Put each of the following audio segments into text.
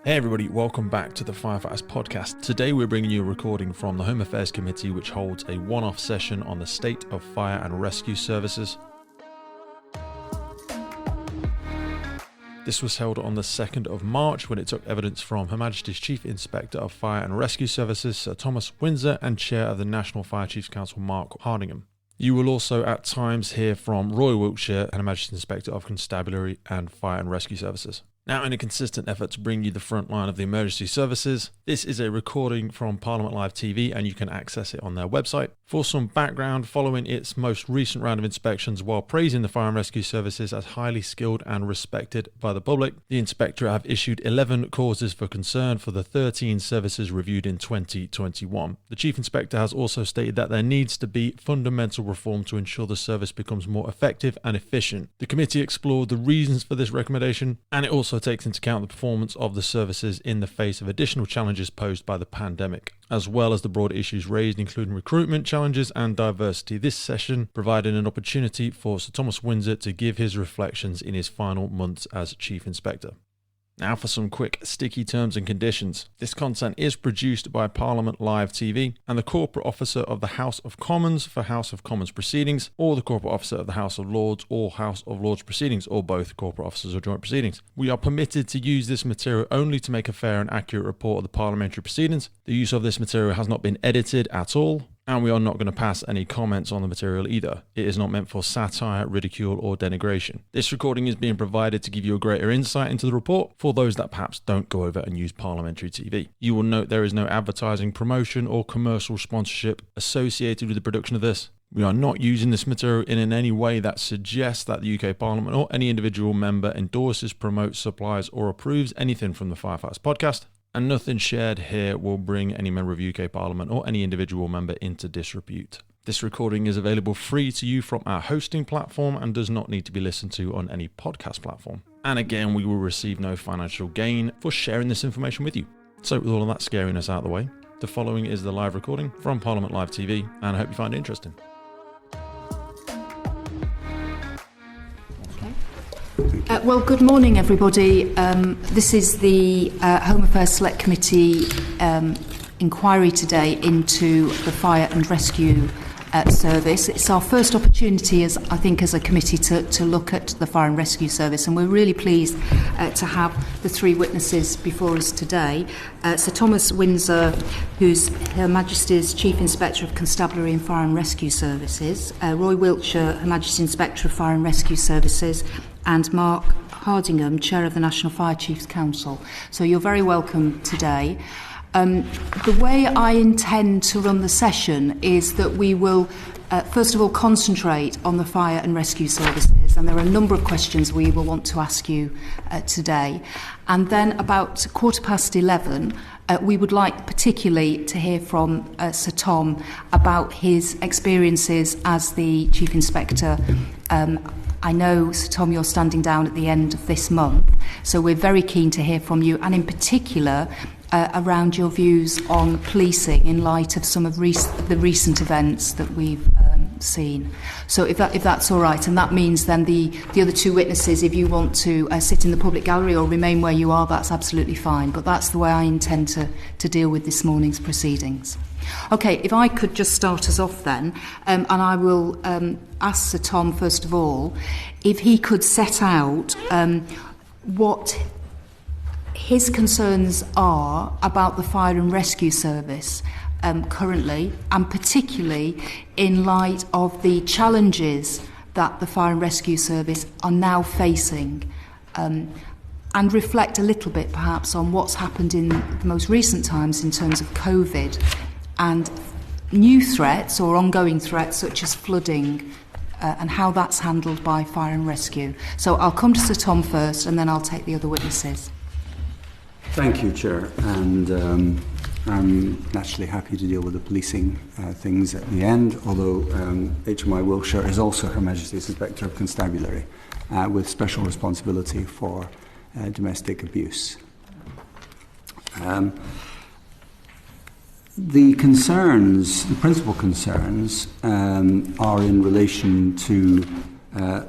Hey everybody, welcome back to the Firefighters Podcast. Today we're bringing you a recording from the Home Affairs Committee, which holds a one-off session on the state of fire and rescue services. This was held on the 2nd of March when it took evidence from Her Majesty's Chief Inspector of Fire and Rescue Services, Sir Thomas Winsor, and Chair of the National Fire Chiefs Council, Mark Hardingham. You will also at times hear from Roy Wilsher, and Her Majesty's Inspector of Constabulary and Fire and Rescue Services. Now, in a consistent effort to bring you the front line of the emergency services, this is a recording from Parliament Live TV and you can access it on their website. For some background, following its most recent round of inspections while praising the fire and rescue services as highly skilled and respected by the public, the Inspectorate have issued 11 causes for concern for the 13 services reviewed in 2021. The Chief Inspector has also stated that there needs to be fundamental reform to ensure the service becomes more effective and efficient. The committee explored the reasons for this recommendation, and it also takes into account the performance of the services in the face of additional challenges posed by the pandemic, as well as the broad issues raised, including recruitment challenges and diversity. This session provided an opportunity for Sir Thomas Winsor to give his reflections in his final months as Chief Inspector. Now for some quick sticky terms and conditions. This content is produced by Parliament Live TV and the Corporate Officer of the House of Commons for House of Commons proceedings, or the Corporate Officer of the House of Lords or House of Lords proceedings, or both corporate officers or joint proceedings. We are permitted to use this material only to make a fair and accurate report of the parliamentary proceedings. The use of this material has not been edited at all, and we are not going to pass any comments on the material either. It is not meant for satire, ridicule, or denigration. This recording is being provided to give you a greater insight into the report for those that perhaps don't go over and use parliamentary TV. You will note there is no advertising, promotion, or commercial sponsorship associated with the production of this. We are not using this material in any way that suggests that the UK Parliament or any individual member endorses, promotes, supplies, or approves anything from the Firefighters Podcast. And nothing shared here will bring any member of UK Parliament or any individual member into disrepute. This recording is available free to you from our hosting platform and does not need to be listened to on any podcast platform. And again, we will receive no financial gain for sharing this information with you. So with all of that scariness out of the way, the following is the live recording from Parliament Live TV, and I hope you find it interesting. Well, good morning, everybody. This is the Home Affairs Select Committee inquiry today into the fire and rescue service. It's our first opportunity, as a committee to look at the fire and rescue service, and we're really pleased to have the three witnesses before us today. Sir Thomas Winsor, who's Her Majesty's Chief Inspector of Constabulary and Fire and Rescue Services, Roy Wilsher, Her Majesty's Inspector of Fire and Rescue Services, and Mark Hardingham, Chair of the National Fire Chiefs Council. So you're very welcome today. The way I intend to run the session is that we will, first of all, concentrate on the fire and rescue services, and there are a number of questions we will want to ask you today. And then about 11:15, we would like particularly to hear from Sir Tom about his experiences as the Chief Inspector. I know, Sir Tom, you're standing down at the end of this month, so we're very keen to hear from you, and in particular around your views on policing in light of some of the recent events that we've seen. So if that's all right, and that means then the other two witnesses, if you want to sit in the public gallery or remain where you are, that's absolutely fine, but that's the way I intend to deal with this morning's proceedings. Okay, if I could just start us off then, and I will ask Sir Tom, first of all, if he could set out what his concerns are about the fire and rescue service currently, and particularly in light of the challenges that the fire and rescue service are now facing, and reflect a little bit perhaps on what's happened in the most recent times in terms of COVID and new threats or ongoing threats such as flooding, and how that's handled by fire and rescue. So I'll come to Sir Tom first, and then I'll take the other witnesses. Thank you, Chair, and I'm naturally happy to deal with the policing things at the end, although HMI Wilsher is also Her Majesty's Inspector of Constabulary with special responsibility for domestic abuse. The principal concerns, are in relation to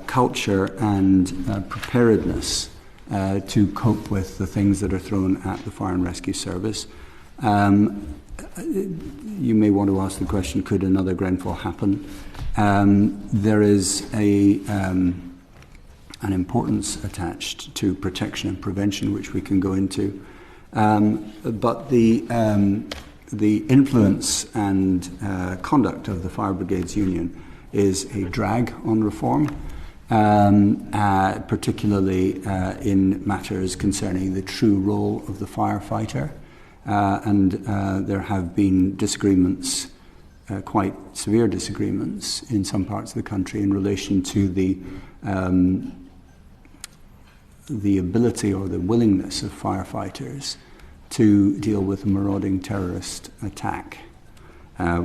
culture and preparedness to cope with the things that are thrown at the fire and rescue service. You may want to ask the question, could another Grenfell happen? There is an importance attached to protection and prevention, which we can go into. But the influence and conduct of the Fire Brigades Union is a drag on reform, particularly in matters concerning the true role of the firefighter. And there have been disagreements, quite severe disagreements in some parts of the country in relation to the ability or the willingness of firefighters to deal with a marauding terrorist attack,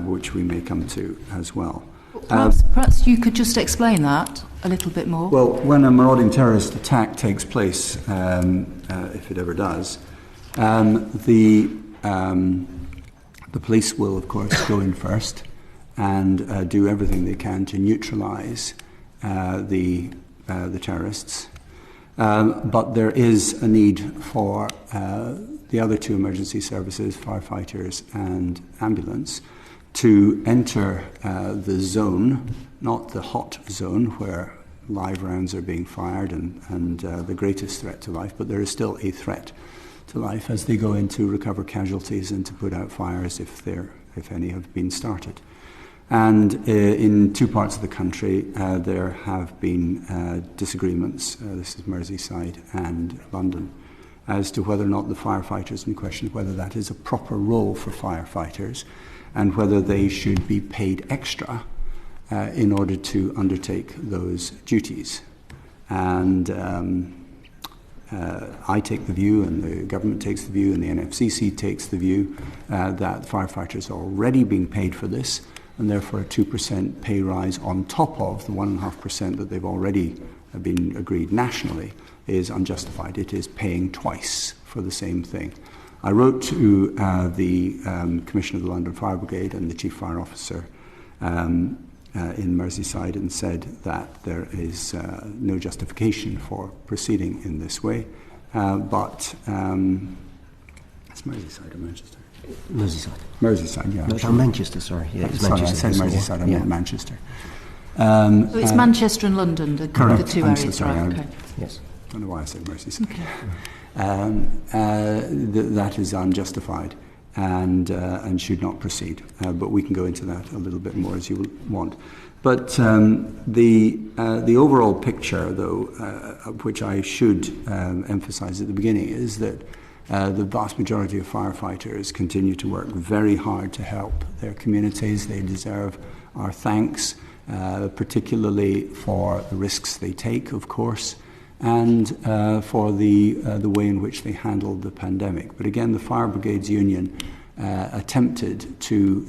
which we may come to as well. Perhaps you could just explain that a little bit more. Well, when a marauding terrorist attack takes place, if it ever does, the police will, of course, go in first and do everything they can to neutralise the terrorists. But there is a need for the other two emergency services, firefighters and ambulance, to enter the zone, not the hot zone where live rounds are being fired and the greatest threat to life, but there is still a threat to life as they go in to recover casualties and to put out fires if any have been started. And in two parts of the country, there have been disagreements, this is Merseyside and London, as to whether or not the firefighters in question, whether that is a proper role for firefighters and whether they should be paid extra in order to undertake those duties. And I take the view, and the government takes the view, and the NFCC takes the view that firefighters are already being paid for this, and therefore a 2% pay rise on top of the 1.5% that they've already been agreed nationally is unjustified. It is paying twice for the same thing. I wrote to the Commissioner of the London Fire Brigade and the Chief Fire Officer in Merseyside and said that there is no justification for proceeding in this way. But it's Merseyside or Manchester? Merseyside. Merseyside, yeah. No, sure. Manchester, sorry. Yeah, it's sorry, Manchester. I said Merseyside, I meant Manchester. So it's Manchester and London, the two areas, so sorry, right? Okay. Yes. I don't know why I said Merseyside. Okay. That is unjustified and should not proceed. But we can go into that a little bit more as you want. But the overall picture, though, which I should emphasise at the beginning, is that the vast majority of firefighters continue to work very hard to help their communities. They deserve our thanks, particularly for the risks they take, of course, and for the way in which they handled the pandemic. But again, the Fire Brigades Union attempted to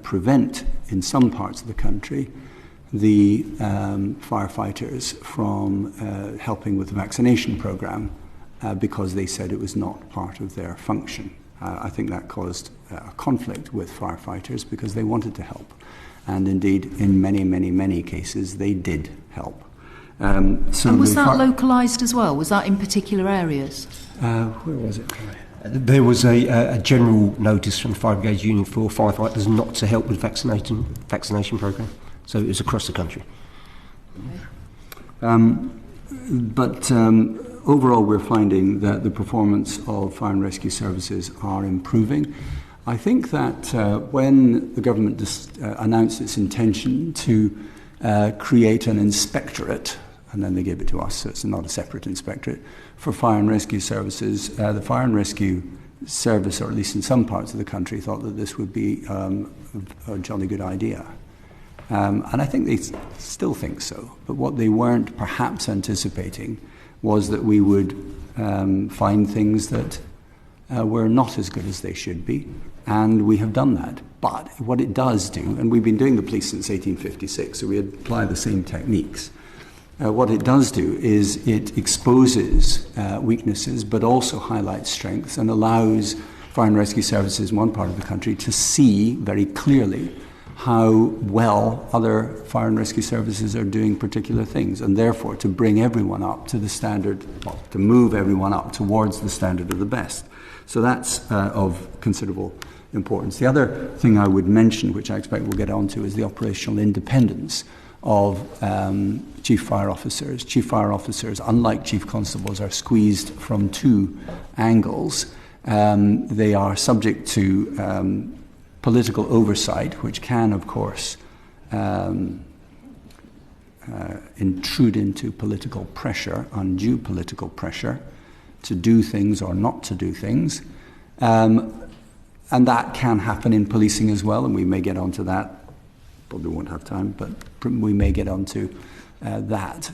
prevent, in some parts of the country, the firefighters from helping with the vaccination programme because they said it was not part of their function. I think that caused a conflict with firefighters because they wanted to help. And indeed, in many, many, many cases, they did help. And was that localised as well? Was that in particular areas? Where was it? There was a general notice from the Fire Brigades Union for firefighters not to help with vaccination programme. So it was across the country. But overall, we're finding that the performance of fire and rescue services are improving. I think that when the government announced its intention to create an inspectorate, and then they gave it to us, so it's not a separate inspectorate, for fire and rescue services, the fire and rescue service, or at least in some parts of the country, thought that this would be a jolly good idea. And I think they still think so. But what they weren't perhaps anticipating was that we would find things that were not as good as they should be. And we have done that. But what it does do, and we've been doing the police since 1856, so we apply the same techniques. What it does do is it exposes weaknesses, but also highlights strengths and allows fire and rescue services in one part of the country to see very clearly how well other fire and rescue services are doing particular things, and therefore to bring everyone up to the standard, well, to move everyone up towards the standard of the best. So that's of considerable importance. The other thing I would mention, which I expect we'll get onto, is the operational independence of chief fire officers. Chief fire officers, unlike chief constables, are squeezed from two angles. They are subject to political oversight, which can, of course, intrude into political pressure, undue political pressure, to do things or not to do things. And that can happen in policing as well, and we may get onto that. Probably won't have time, but we may get onto that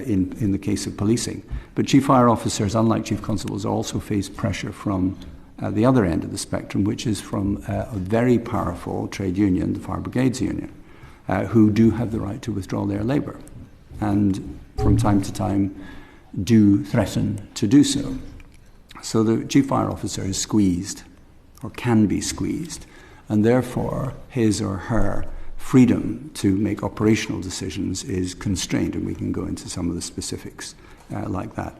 in the case of policing. But chief fire officers, unlike chief constables, also face pressure from the other end of the spectrum, which is from a very powerful trade union, the Fire Brigades Union, who do have the right to withdraw their labour, and from time to time do threaten to do so. So the chief fire officer is squeezed, or can be squeezed, and therefore his or her freedom to make operational decisions is constrained, and we can go into some of the specifics like that.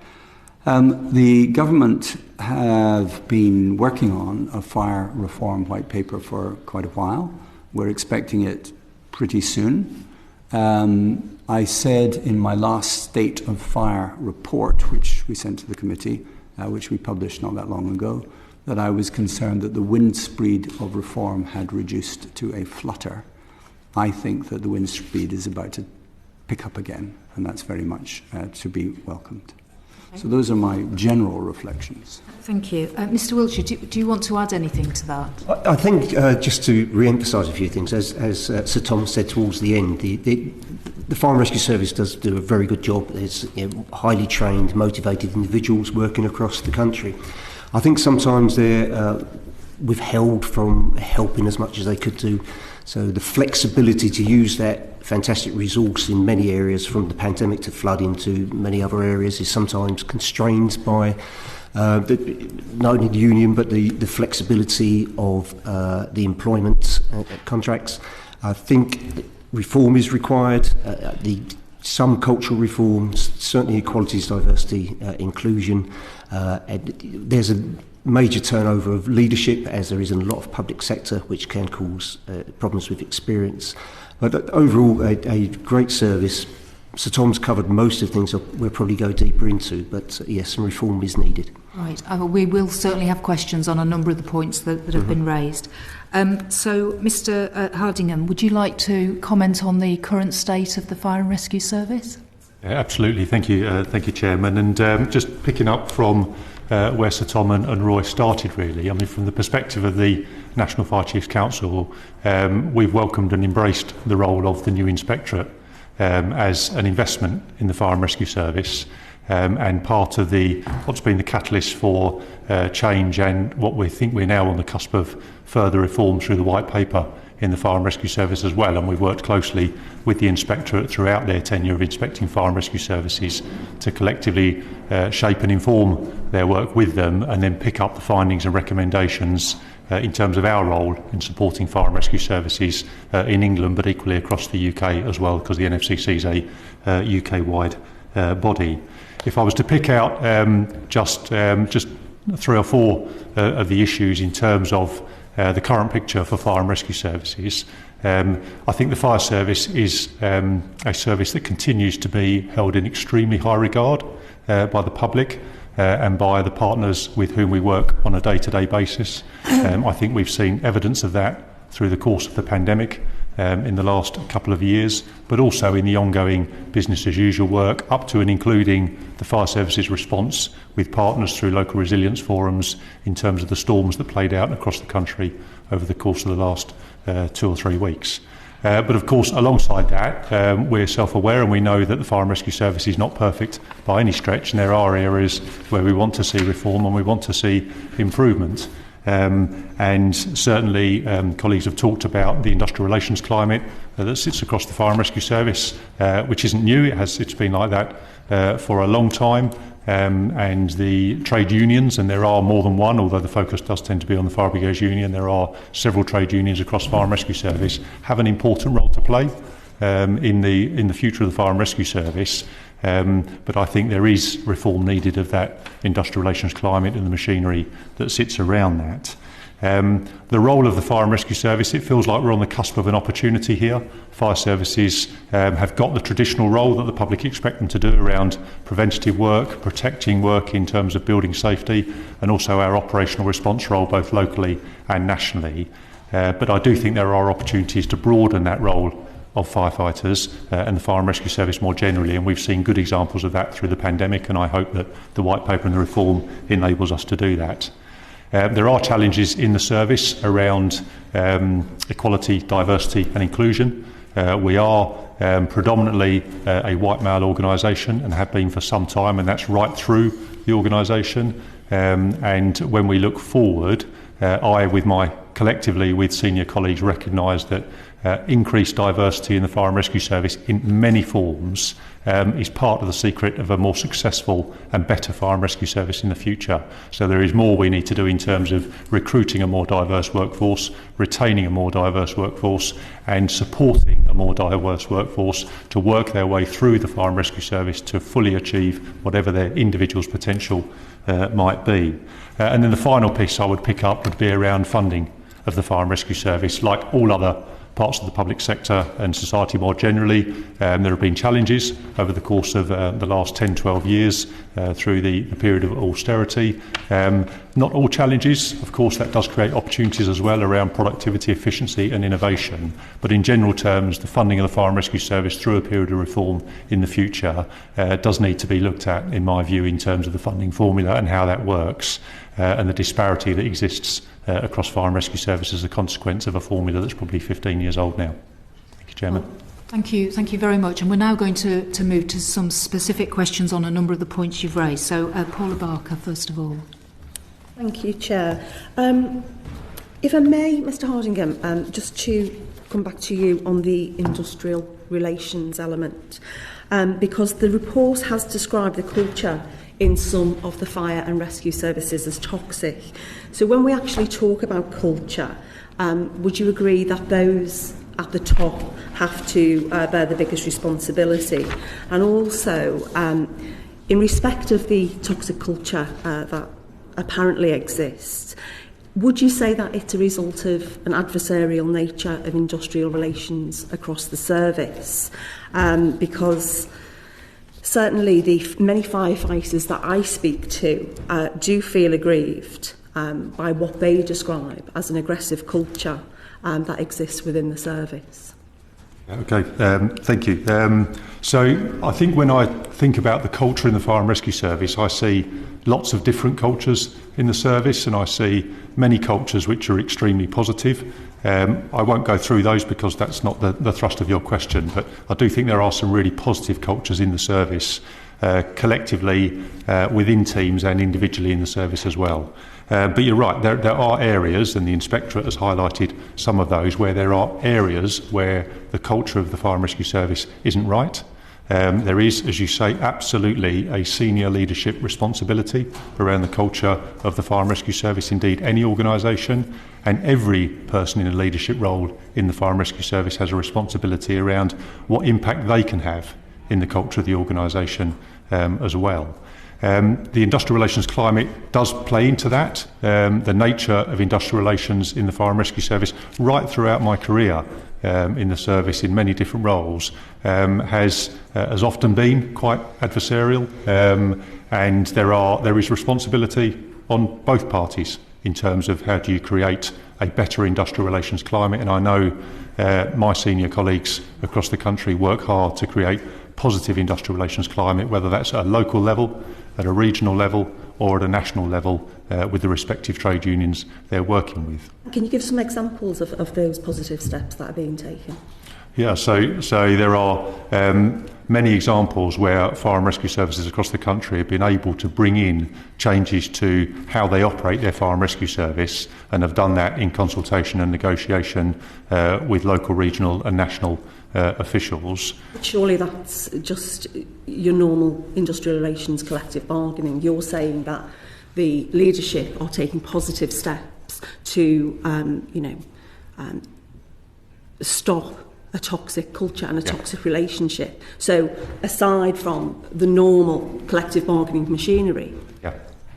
The government have been working on a fire reform white paper for quite a while. We're expecting it pretty soon. I said in my last State of Fire report, which we sent to the committee, which we published not that long ago, that I was concerned that the wind speed of reform had reduced to a flutter. I think that the wind speed is about to pick up again, and that's very much to be welcomed. So those are my general reflections. Thank you. Mr. Wilsher, do you want to add anything to that? I think just to re-emphasise a few things, as Sir Tom said towards the end, the Fire and Rescue Service does do a very good job. There's highly trained, motivated individuals working across the country. I think sometimes they're withheld from helping as much as they could do. So the flexibility to use that fantastic resource in many areas, from the pandemic to flooding to many other areas, is sometimes constrained by not only the union but the flexibility of the employment contracts. I think reform is required. Some cultural reforms, certainly equalities, diversity, inclusion. There's a major turnover of leadership, as there is in a lot of public sector, which can cause problems with experience. But overall, a great service. Sir Tom's covered most of the things we'll probably go deeper into, but yes, some reform is needed. Right. We will certainly have questions on a number of the points that have been raised. So, Mr. Hardingham, would you like to comment on the current state of the Fire and Rescue Service? Yeah, absolutely. Thank you, Chairman. And just picking up from where Sir Tom and Roy started, really. I mean, from the perspective of the National Fire Chiefs Council, we've welcomed and embraced the role of the new Inspectorate as an investment in the Fire and Rescue Service, and part of what's been the catalyst for change, and what we think we're now on the cusp of further reform through the white paper in the Fire and Rescue Service as well. And we've worked closely with the Inspectorate throughout their tenure of inspecting fire and rescue services to collectively shape and inform their work with them, and then pick up the findings and recommendations in terms of our role in supporting fire and rescue services in England, but equally across the UK as well, because the NFCC is a UK-wide body. If I was to pick out just 3 or 4 of the issues in terms of the current picture for fire and rescue services, I think the fire service is a service that continues to be held in extremely high regard by the public and by the partners with whom we work on a day-to-day basis. I think we've seen evidence of that through the course of the pandemic in the last couple of years, but also in the ongoing business as usual work, up to and including the fire services response with partners through local resilience forums in terms of the storms that played out across the country over the course of the last 2 or 3 weeks. But of course, alongside that, we're self-aware, and we know that the Fire and Rescue Service is not perfect by any stretch, and there are areas where we want to see reform and we want to see improvement. And certainly colleagues have talked about the industrial relations climate that sits across the Fire and Rescue Service, which isn't new. It's been like that for a long time, and the trade unions, and there are more than one, although the focus does tend to be on the Fire Brigades Union. There are several trade unions across Fire and Rescue Service, have an important role to play in the future of the Fire and Rescue Service. But I think there is reform needed of that industrial relations climate and the machinery that sits around that. The role of the Fire and Rescue Service, it feels like we're on the cusp of an opportunity here. Fire services have got the traditional role that the public expect them to do around preventative work, protecting work in terms of building safety, and also our operational response role both locally and nationally. But I do think there are opportunities to broaden that role of firefighters and the Fire and Rescue Service more generally, and we've seen good examples of that through the pandemic, and I hope that the White Paper and the reform enables us to do that. There are challenges in the service around equality, diversity and inclusion. We are predominantly a white male organisation and have been for some time, and that's right through the organisation. And when we look forward, collectively with senior colleagues recognise that increased diversity in the Fire and Rescue Service in many forms is part of the secret of a more successful and better Fire and Rescue Service in the future. So there is more we need to do in terms of recruiting a more diverse workforce, retaining a more diverse workforce, and supporting a more diverse workforce to work their way through the Fire and Rescue Service to fully achieve whatever their individual's potential might be. And then the final piece I would pick up would be around funding of the Fire and Rescue Service. Like all other parts of the public sector and society more generally, there have been challenges over the course of the last 10-12 years through the period of austerity. Not all challenges, of course, that does create opportunities as well around productivity, efficiency and innovation, but in general terms the funding of the Fire and Rescue Service through a period of reform in the future does need to be looked at, in my view, in terms of the funding formula and how that works, and the disparity that exists across Fire and Rescue Service as a consequence of a formula that's probably 15 years old now. Thank you, Chairman. Well, thank you very much. And we're now going to move to some specific questions on a number of the points you've raised. So, Paula Barker, first of all. Thank you, Chair. If I may, Mr Hardingham, just to come back to you on the industrial relations element, because the report has described the culture in some of the fire and rescue services as toxic. So when we actually talk about culture, would you agree that those at the top have to bear the biggest responsibility? And also, in respect of the toxic culture that apparently exists, would you say that it's a result of an adversarial nature of industrial relations across the service? Because certainly the many firefighters that I speak to do feel aggrieved by what they describe as an aggressive culture that exists within the service. Okay, thank you. So I think when I think about the culture in the Fire and Rescue Service, I see lots of different cultures in the service, and I see many cultures which are extremely positive. I won't go through those because that's not the thrust of your question, but I do think there are some really positive cultures in the service, collectively within teams and individually in the service as well. But you're right, there are areas, and the Inspectorate has highlighted some of those, where there are areas where the culture of the Fire and Rescue Service isn't right. There is, as you say, absolutely a senior leadership responsibility around the culture of the Fire and Rescue Service, indeed any organisation, and every person in a leadership role in the Fire and Rescue Service has a responsibility around what impact they can have in the culture of the organisation as well. The industrial relations climate does play into that. The nature of industrial relations in the Fire and Rescue Service right throughout my career in the service in many different roles has often been quite adversarial, and there is responsibility on both parties in terms of how do you create a better industrial relations climate. And I know my senior colleagues across the country work hard to create positive industrial relations climate, whether that's at a local level, at a regional level, or at a national level with the respective trade unions they're working with. Can you give some examples of those positive steps that are being taken? Yeah, so there are many examples where fire and rescue services across the country have been able to bring in changes to how they operate their fire and rescue service, and have done that in consultation and negotiation with local, regional and national officials. Surely that's just your normal industrial relations collective bargaining. You're saying that the leadership are taking positive steps to, stop a toxic culture and a toxic relationship. So aside from the normal collective bargaining machinery,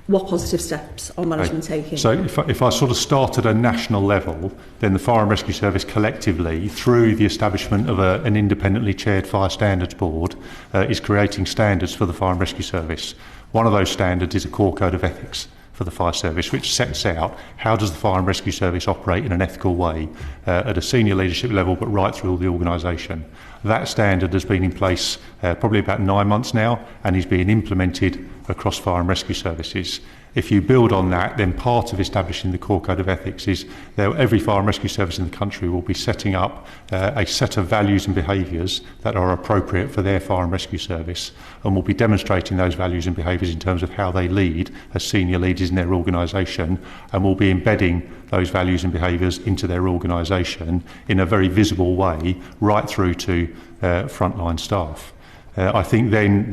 what positive steps are management taking? So if I sort of start at a national level, then the Fire and Rescue Service collectively, through the establishment of an independently chaired Fire Standards Board, is creating standards for the Fire and Rescue Service. One of those standards is a core code of ethics for the fire service, which sets out how does the Fire and Rescue Service operate in an ethical way at a senior leadership level, but right through the organisation. That standard has been in place probably about 9 months now, and is being implemented across fire and rescue services. If you build on that, then part of establishing the core code of ethics is that every fire and rescue service in the country will be setting up a set of values and behaviours that are appropriate for their fire and rescue service, and will be demonstrating those values and behaviours in terms of how they lead as senior leaders in their organisation, and will be embedding those values and behaviours into their organisation in a very visible way right through to frontline staff. I think then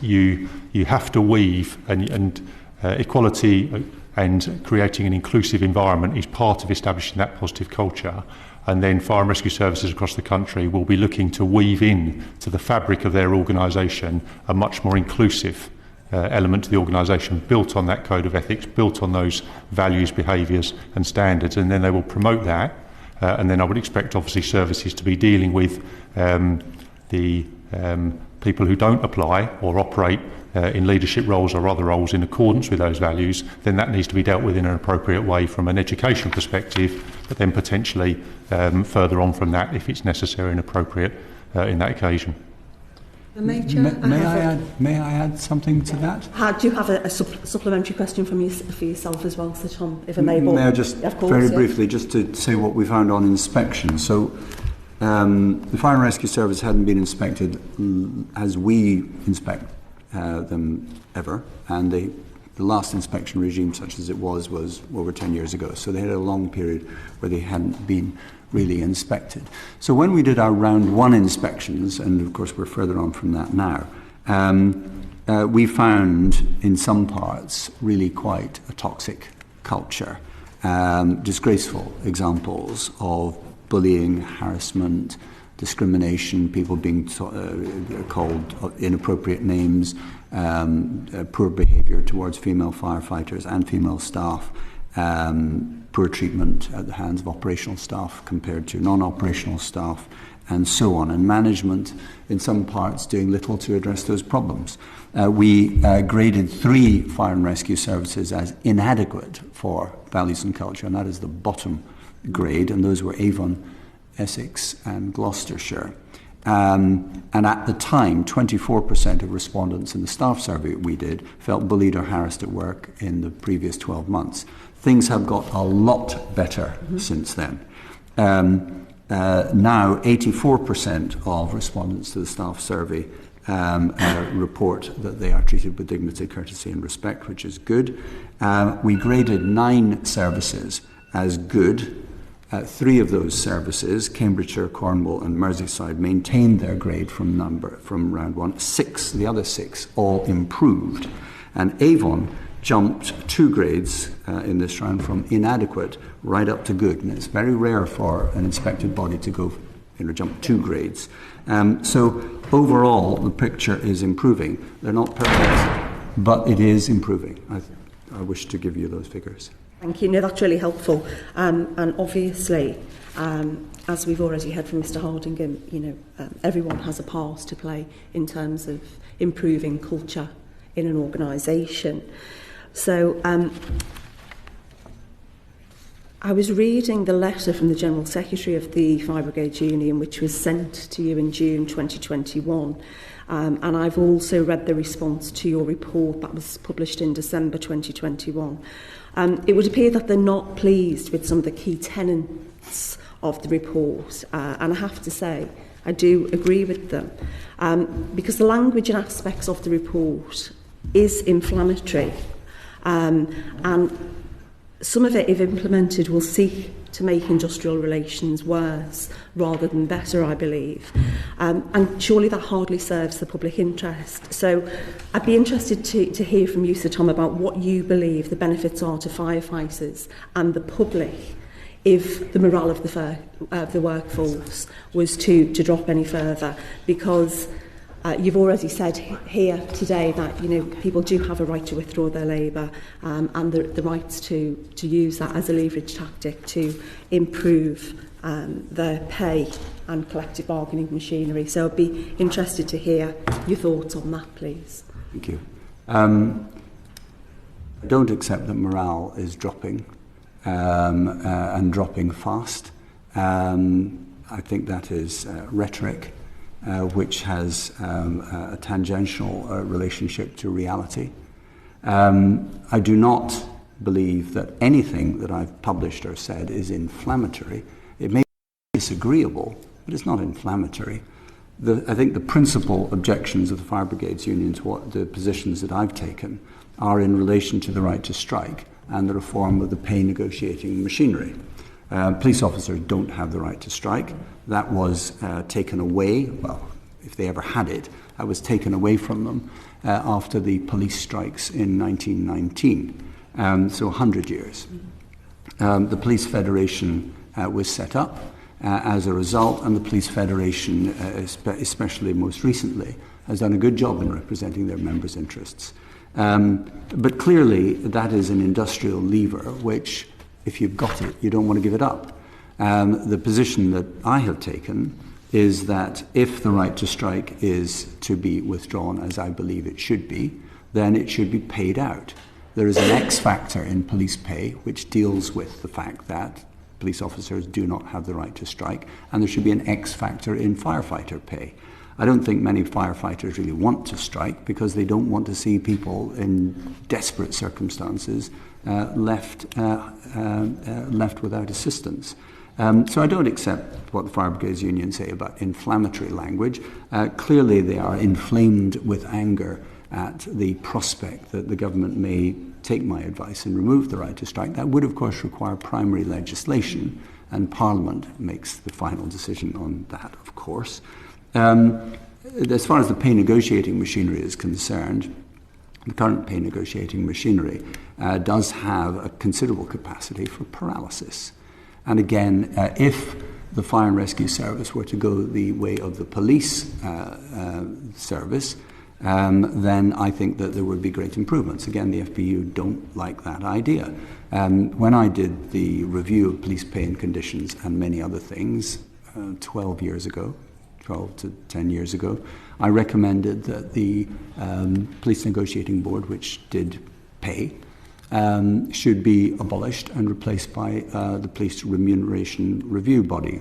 you have to weave and equality and creating an inclusive environment is part of establishing that positive culture, and then fire and rescue services across the country will be looking to weave in to the fabric of their organisation a much more inclusive element to the organisation, built on that code of ethics, built on those values, behaviours and standards, and then they will promote that, and then I would expect obviously services to be dealing with the people who don't apply or operate in leadership roles or other roles in accordance with those values. Then that needs to be dealt with in an appropriate way from an education perspective, but then potentially further on from that if it's necessary and appropriate in that occasion. May I add something to that? Do you have a supplementary question for yourself as well, Sir Tom, if I may? May I just briefly, just to say what we found on inspection. So the Fire and Rescue Service hadn't been inspected as we inspect them ever, and the last inspection regime, such as it was over 10 years ago. So they had a long period where they hadn't been really inspected. So when we did our round one inspections, and of course we're further on from that now, we found in some parts really quite a toxic culture, disgraceful examples of bullying, harassment, discrimination, people being called inappropriate names, poor behaviour towards female firefighters and female staff, poor treatment at the hands of operational staff compared to non-operational staff, and so on. And management, in some parts, doing little to address those problems. We graded 3 fire and rescue services as inadequate for values and culture, and that is the bottom grade, and those were Avon, Essex and Gloucestershire. And at the time, 24% of respondents in the staff survey we did felt bullied or harassed at work in the previous 12 months. Things have got a lot better since then. Now, 84% of respondents to the staff survey report that they are treated with dignity, courtesy and respect, which is good. We graded 9 services as good. 3 of those services, Cambridgeshire, Cornwall and Merseyside, maintained their grade from round 1. 6, the other 6, all improved. And Avon jumped 2 grades in this round from inadequate right up to good. And it's very rare for an inspected body to go, jump 2 grades. So overall, the picture is improving. They're not perfect, but it is improving. I wish to give you those figures. Thank you. No, that's really helpful. And obviously, as we've already heard from Mr. Hardingham, everyone has a part to play in terms of improving culture in an organisation. So I was reading the letter from the General Secretary of the Fire Brigade Union, which was sent to you in June 2021. And I've also read the response to your report that was published in December 2021. It would appear that they're not pleased with some of the key tenets of the report, and I have to say I do agree with them, because the language and aspects of the report is inflammatory, and some of it, if implemented, will seek to make industrial relations worse rather than better, I believe. And surely that hardly serves the public interest. So I'd be interested to hear from you, Sir Tom, about what you believe the benefits are to firefighters and the public if the morale of the workforce was to drop any further, because you've already said here today that people do have a right to withdraw their labour and the rights to use that as a leverage tactic to improve their pay and collective bargaining machinery. So I'd be interested to hear your thoughts on that, please. Thank you. I don't accept that morale is dropping and dropping fast. I think that is rhetoric which has a tangential relationship to reality. I do not believe that anything that I've published or said is inflammatory. It may be disagreeable, but it's not inflammatory. I think the principal objections of the Fire Brigades Union to what the positions that I've taken are in relation to the right to strike and the reform of the pay negotiating machinery. Police officers don't have the right to strike. That was taken away, well, if they ever had it, that was taken away from them after the police strikes in 1919, so 100 years. The Police Federation was set up as a result, and the Police Federation, especially most recently, has done a good job in representing their members' interests. But clearly that is an industrial lever which, if you've got it, you don't want to give it up. The position that I have taken is that if the right to strike is to be withdrawn, as I believe it should be, then it should be paid out. There is an X factor in police pay which deals with the fact that police officers do not have the right to strike, and there should be an X factor in firefighter pay. I don't think many firefighters really want to strike because they don't want to see people in desperate circumstances left without assistance. So I don't accept what the Fire Brigades Union say about inflammatory language. Clearly they are inflamed with anger at the prospect that the government may take my advice and remove the right to strike. That would, of course, require primary legislation, and Parliament makes the final decision on that, of course. As far as the pay negotiating machinery is concerned, the current pay negotiating machinery does have a considerable capacity for paralysis. And again, if the Fire and Rescue Service were to go the way of the police service, then I think that there would be great improvements. Again, the FPU don't like that idea. When I did the review of police pay and conditions and many other things 12 to 10 years ago, I recommended that the Police Negotiating Board, which did pay, should be abolished and replaced by the Police Remuneration Review Body,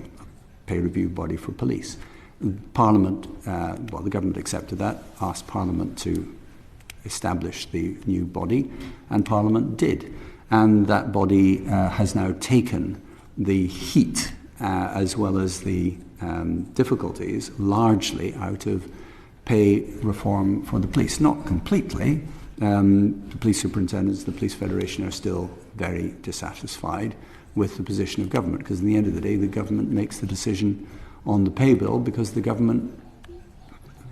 pay review body for police. Parliament, the government accepted that, asked Parliament to establish the new body, and Parliament did. And that body has now taken the heat as well as the difficulties largely out of pay reform for the police. Not completely. The police superintendents, the Police Federation are still very dissatisfied with the position of government, because in the end of the day, the government makes the decision on the pay bill because the government,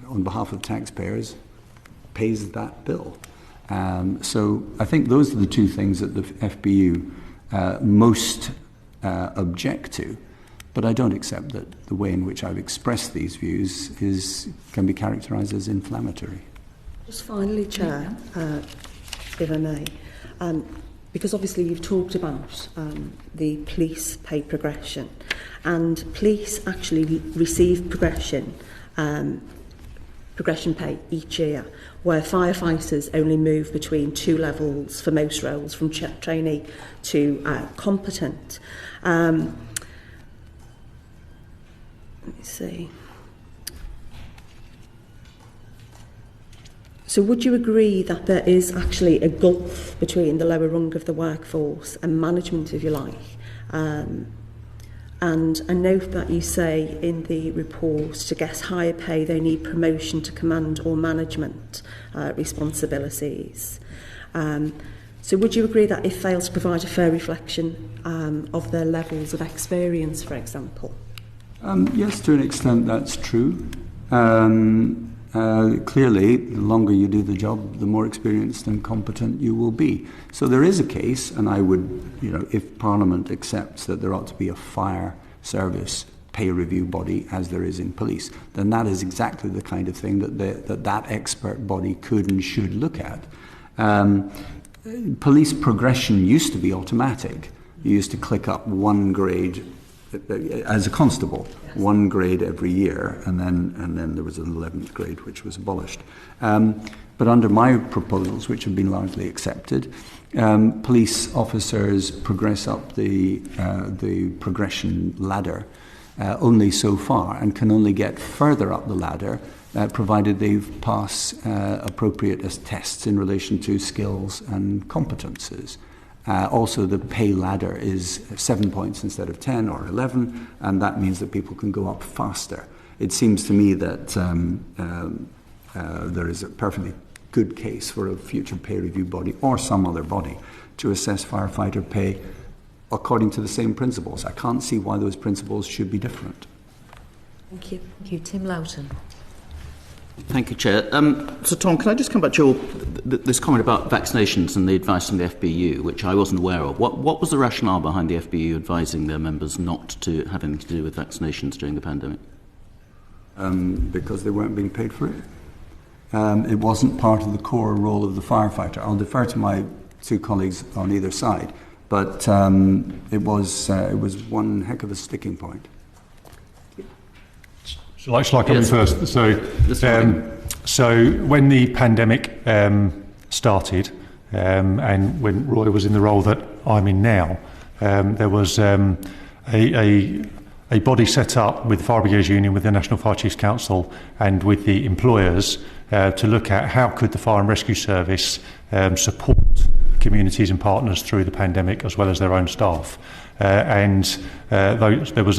on behalf of taxpayers, pays that bill. So I think those are the two things that the FBU most object to. But I don't accept that the way in which I've expressed these views can be characterised as inflammatory. Just finally, Chair, if I may, because obviously you've talked about the police pay progression, and police actually receive progression pay each year, where firefighters only move between two levels for most roles, from trainee to competent. Let me see. So would you agree that there is actually a gulf between the lower rung of the workforce and management, if you like? And I note that you say in the report, to get higher pay, they need promotion to command or management responsibilities. So So would you agree that it fails to provide a fair reflection of their levels of experience, for example? Yes, to an extent that's true. Clearly, the longer you do the job, the more experienced and competent you will be. So there is a case, and I would, if Parliament accepts that there ought to be a fire service pay review body as there is in police, then that is exactly the kind of thing that expert body could and should look at. Police progression used to be automatic. You used to click up one grade as a constable, one grade every year, and then there was an 11th grade which was abolished. But under my proposals, which have been largely accepted, police officers progress up the progression ladder only so far, and can only get further up the ladder provided they pass appropriate tests in relation to skills and competences. Also, the pay ladder is 7 points instead of 10 or 11, and that means that people can go up faster. It seems to me that there is a perfectly good case for a future pay review body or some other body to assess firefighter pay according to the same principles. I can't see why those principles should be different. Thank you. Thank you. Tim Loughton. Thank you, Chair. So, Tom, can I just come back to this comment about vaccinations and the advice from the FBU, which I wasn't aware of? What was the rationale behind the FBU advising their members not to have anything to do with vaccinations during the pandemic? Because they weren't being paid for it. It wasn't part of the core role of the firefighter. I'll defer to my two colleagues on either side, but it was one heck of a sticking point. Shall I come in first? So when the pandemic started, and when Roy was in the role that I'm in now, there was a body set up with the Fire Brigades Union, with the National Fire Chiefs Council, and with the employers to look at how could the Fire and Rescue Service support communities and partners through the pandemic, as well as their own staff. There was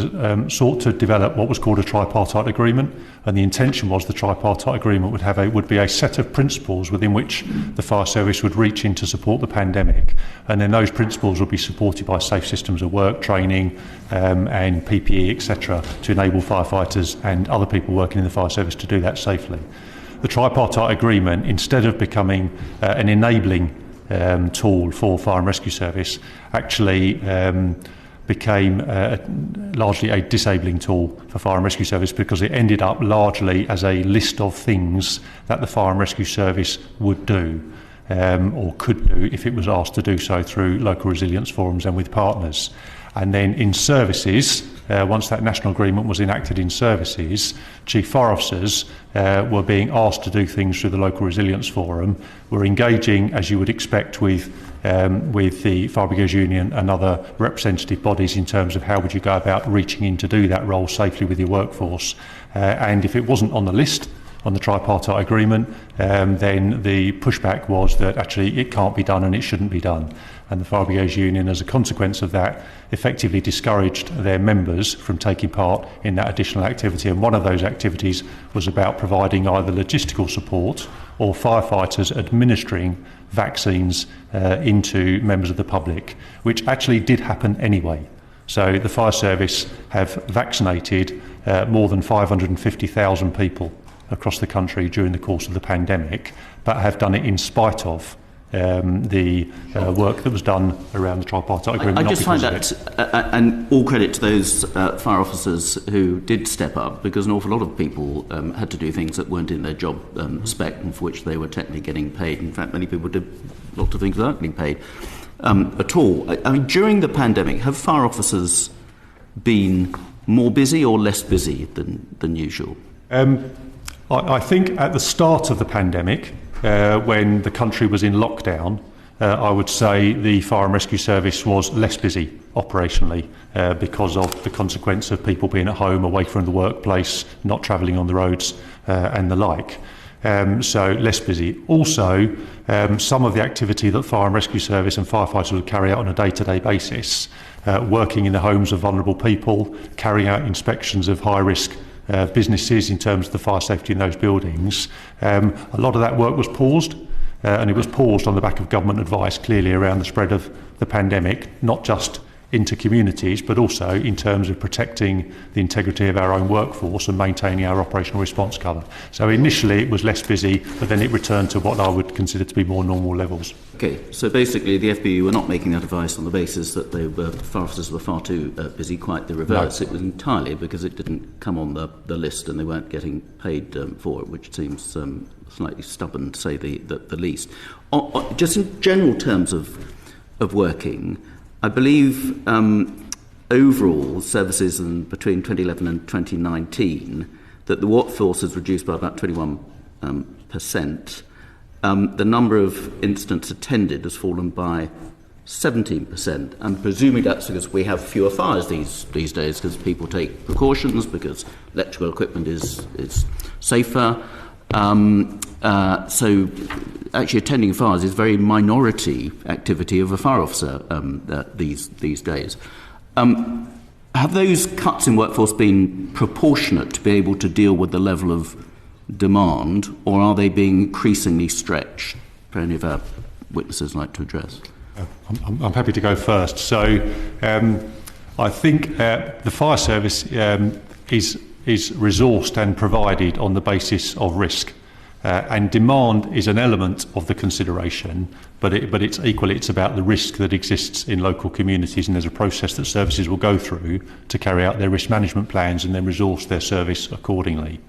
sought to develop what was called a tripartite agreement, and the intention was the tripartite agreement would be a set of principles within which the fire service would reach in to support the pandemic, and then those principles would be supported by safe systems of work, training, and PPE, etc., to enable firefighters and other people working in the fire service to do that safely. The tripartite agreement, instead of becoming an enabling tool for Fire and Rescue Service, actually became largely a disabling tool for Fire and Rescue Service, because it ended up largely as a list of things that the Fire and Rescue Service would do or could do if it was asked to do so through local resilience forums and with partners. And then in services, once that national agreement was enacted in services, chief fire officers were being asked to do things through the local resilience forum, were engaging, as you would expect, with the Fire Brigades Union and other representative bodies in terms of how would you go about reaching in to do that role safely with your workforce. And if it wasn't on the list, on the tripartite agreement, then the pushback was that actually it can't be done and it shouldn't be done. And the Fire Brigades Union, as a consequence of that, effectively discouraged their members from taking part in that additional activity. And one of those activities was about providing either logistical support or firefighters administering vaccines into members of the public, which actually did happen anyway. So the fire service have vaccinated more than 550,000 people across the country during the course of the pandemic, but have done it in spite of the work that was done around the tripartite agreement. I just find that, and all credit to those fire officers who did step up, because an awful lot of people had to do things that weren't in their job spec and for which they were technically getting paid. In fact, many people did lots of things without being paid at all. I mean, during the pandemic, have fire officers been more busy or less busy than usual? I think at the start of the pandemic, when the country was in lockdown, I would say the Fire and Rescue Service was less busy operationally because of the consequence of people being at home, away from the workplace, not travelling on the roads and the like. So less busy. Also, some of the activity that Fire and Rescue Service and firefighters would carry out on a day-to-day basis, working in the homes of vulnerable people, carrying out inspections of high-risk businesses in terms of the fire safety in those buildings. A lot of that work was paused and it was paused on the back of government advice clearly around the spread of the pandemic, not just into communities, but also in terms of protecting the integrity of our own workforce and maintaining our operational response cover. So initially it was less busy, but then it returned to what I would consider to be more normal levels. Okay, so basically the FBU were not making that advice on the basis that fire officers were far too busy, quite the reverse. No. It was entirely because it didn't come on the list and they weren't getting paid for it, which seems slightly stubborn to say the least. Just in general terms of working, I believe overall services between 2011 and 2019 that the workforce has reduced by about 21%. The number of incidents attended has fallen by 17%, and presumably that's because we have fewer fires these days because people take precautions, because electrical equipment is safer. So actually attending fires is very minority activity of a fire officer these days. Have those cuts in workforce been proportionate to be able to deal with the level of demand, or are they being increasingly stretched? For any of our witnesses like to address? I'm happy to go first. So I think the fire service is resourced and provided on the basis of risk. And demand is an element of the consideration, but it's about the risk that exists in local communities, and there's a process that services will go through to carry out their risk management plans and then resource their service accordingly.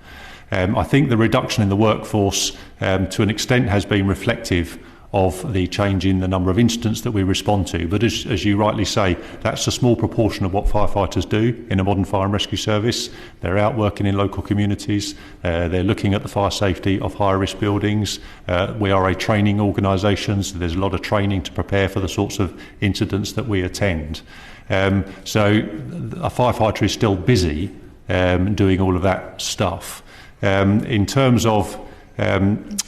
I think the reduction in the workforce to an extent has been reflective of the change in the number of incidents that we respond to. But as you rightly say, that's a small proportion of what firefighters do in a modern fire and rescue service. They're out working in local communities. They're looking at the fire safety of higher risk buildings. We are a training organisation, so there's a lot of training to prepare for the sorts of incidents that we attend. So a firefighter is still busy doing all of that stuff. In terms of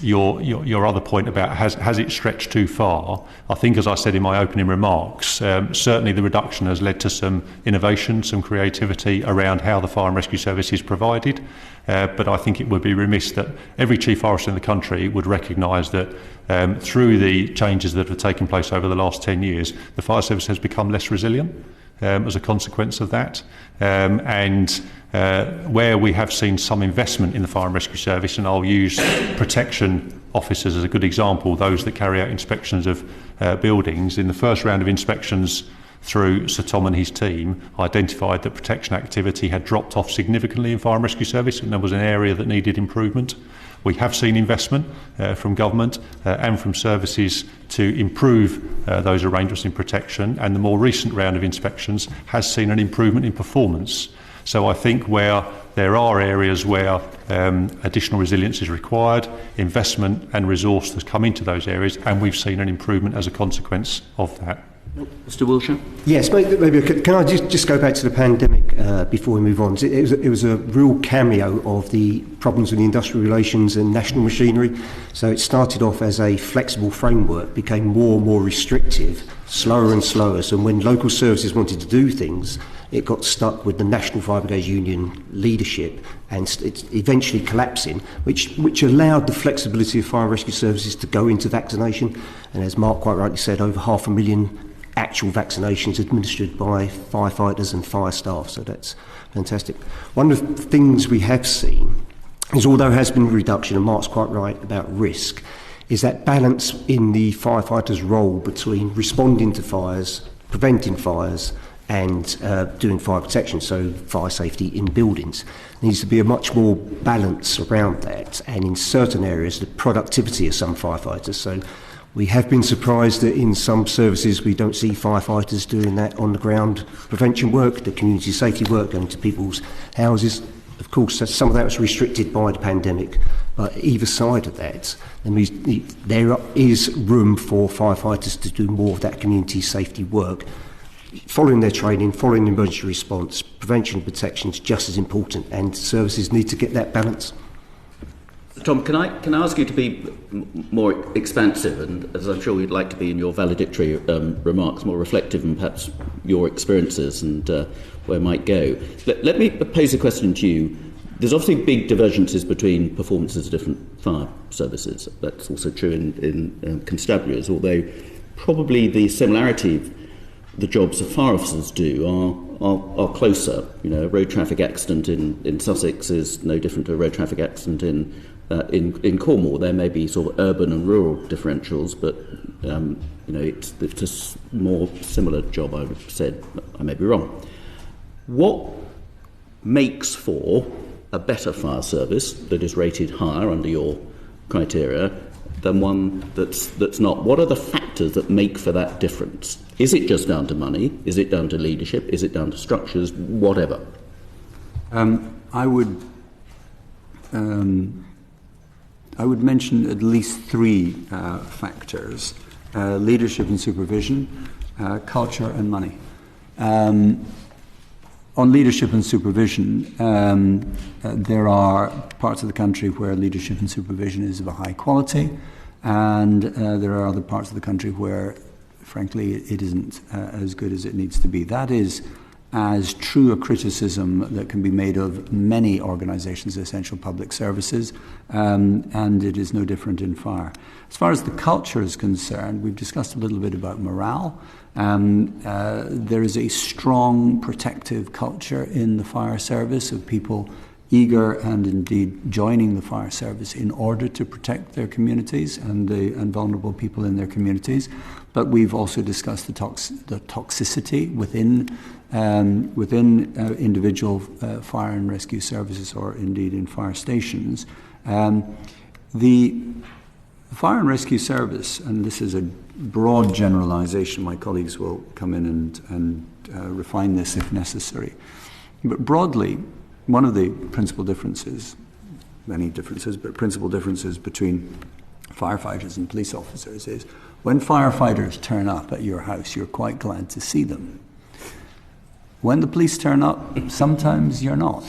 your other point about has it stretched too far, I think, as I said in my opening remarks, certainly the reduction has led to some innovation, some creativity around how the fire and rescue service is provided. But I think it would be remiss that every chief fire officer in the country would recognise that through the changes that have taken place over the last 10 years, the fire service has become less resilient as a consequence of that. Where we have seen some investment in the fire and rescue service, and I'll use protection officers as a good example, those that carry out inspections of buildings. In the first round of inspections through Sir Tom and his team, identified that protection activity had dropped off significantly in fire and rescue service, and there was an area that needed improvement. We have seen investment from government and from services to improve those arrangements in protection, and the more recent round of inspections has seen an improvement in performance. So I think where there are areas where additional resilience is required, investment and resource has come into those areas, and we've seen an improvement as a consequence of that. Mr. Wilsher? Yes, maybe can I just go back to the pandemic before we move on? It was a real cameo of the problems with the industrial relations and national machinery. So it started off as a flexible framework, became more and more restrictive, slower and slower. So when local services wanted to do things, it got stuck with the National Fire Brigade Union leadership, and it's eventually collapsing, which allowed the flexibility of fire and rescue services to go into vaccination. And as Mark quite rightly said, over 500,000 actual vaccinations administered by firefighters and fire staff, so that's fantastic. One of the things we have seen is, although there has been a reduction, and Mark's quite right about risk, is that balance in the firefighter's role between responding to fires, preventing fires, and doing fire protection, so fire safety in buildings. There needs to be a much more balance around that, and in certain areas the productivity of some firefighters. So we have been surprised that in some services we don't see firefighters doing that on the ground prevention work, the community safety work, going to people's houses. Of course, some of that was restricted by the pandemic, but either side of that, there is room for firefighters to do more of that community safety work. Following their training, following emergency response, prevention and protection is just as important, and services need to get that balance. Tom, can I ask you to be more expansive, and as I'm sure you'd like to be in your valedictory remarks, more reflective and perhaps your experiences and where might go. Let me pose a question to you. There's obviously big divergences between performances of different fire services. That's also true in constabularies, although probably the similarity of the jobs that fire officers do are closer. You know, a road traffic accident in Sussex is no different to a road traffic accident in Cornwall. There may be sort of urban and rural differentials, but it's a more similar job, I would have said. I may be wrong. What makes for a better fire service that is rated higher under your criteria than one that's not? What are the factors that make for that difference? Is it just down to money? Is it down to leadership? Is it down to structures? Whatever. I would mention at least three factors: leadership and supervision, culture and money. On leadership and supervision, there are parts of the country where leadership and supervision is of a high quality, and there are other parts of the country where, frankly, it isn't as good as it needs to be. That is as true a criticism that can be made of many organisations, essential public services, and it is no different in fire. As far as the culture is concerned, we've discussed a little bit about morale. There is a strong protective culture in the fire service of people eager and indeed joining the fire service in order to protect their communities and vulnerable people in their communities. But we've also discussed the toxicity within individual fire and rescue services, or indeed in fire stations. The fire and rescue service, and this is a broad generalization, my colleagues will come in and refine this if necessary. But broadly, one of the principal differences, many differences, but principal differences between firefighters and police officers is when firefighters turn up at your house, you're quite glad to see them. When the police turn up, sometimes you're not.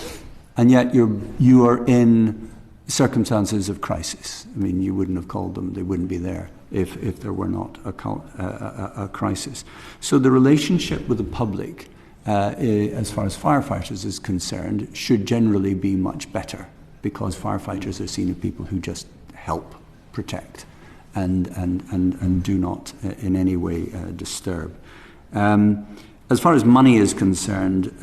And yet you are in circumstances of crisis. I mean, you wouldn't have called them, they wouldn't be there if there were not a crisis. So the relationship with the public, as far as firefighters is concerned, should generally be much better, because firefighters are seen as people who just help protect and do not in any way disturb. As far as money is concerned,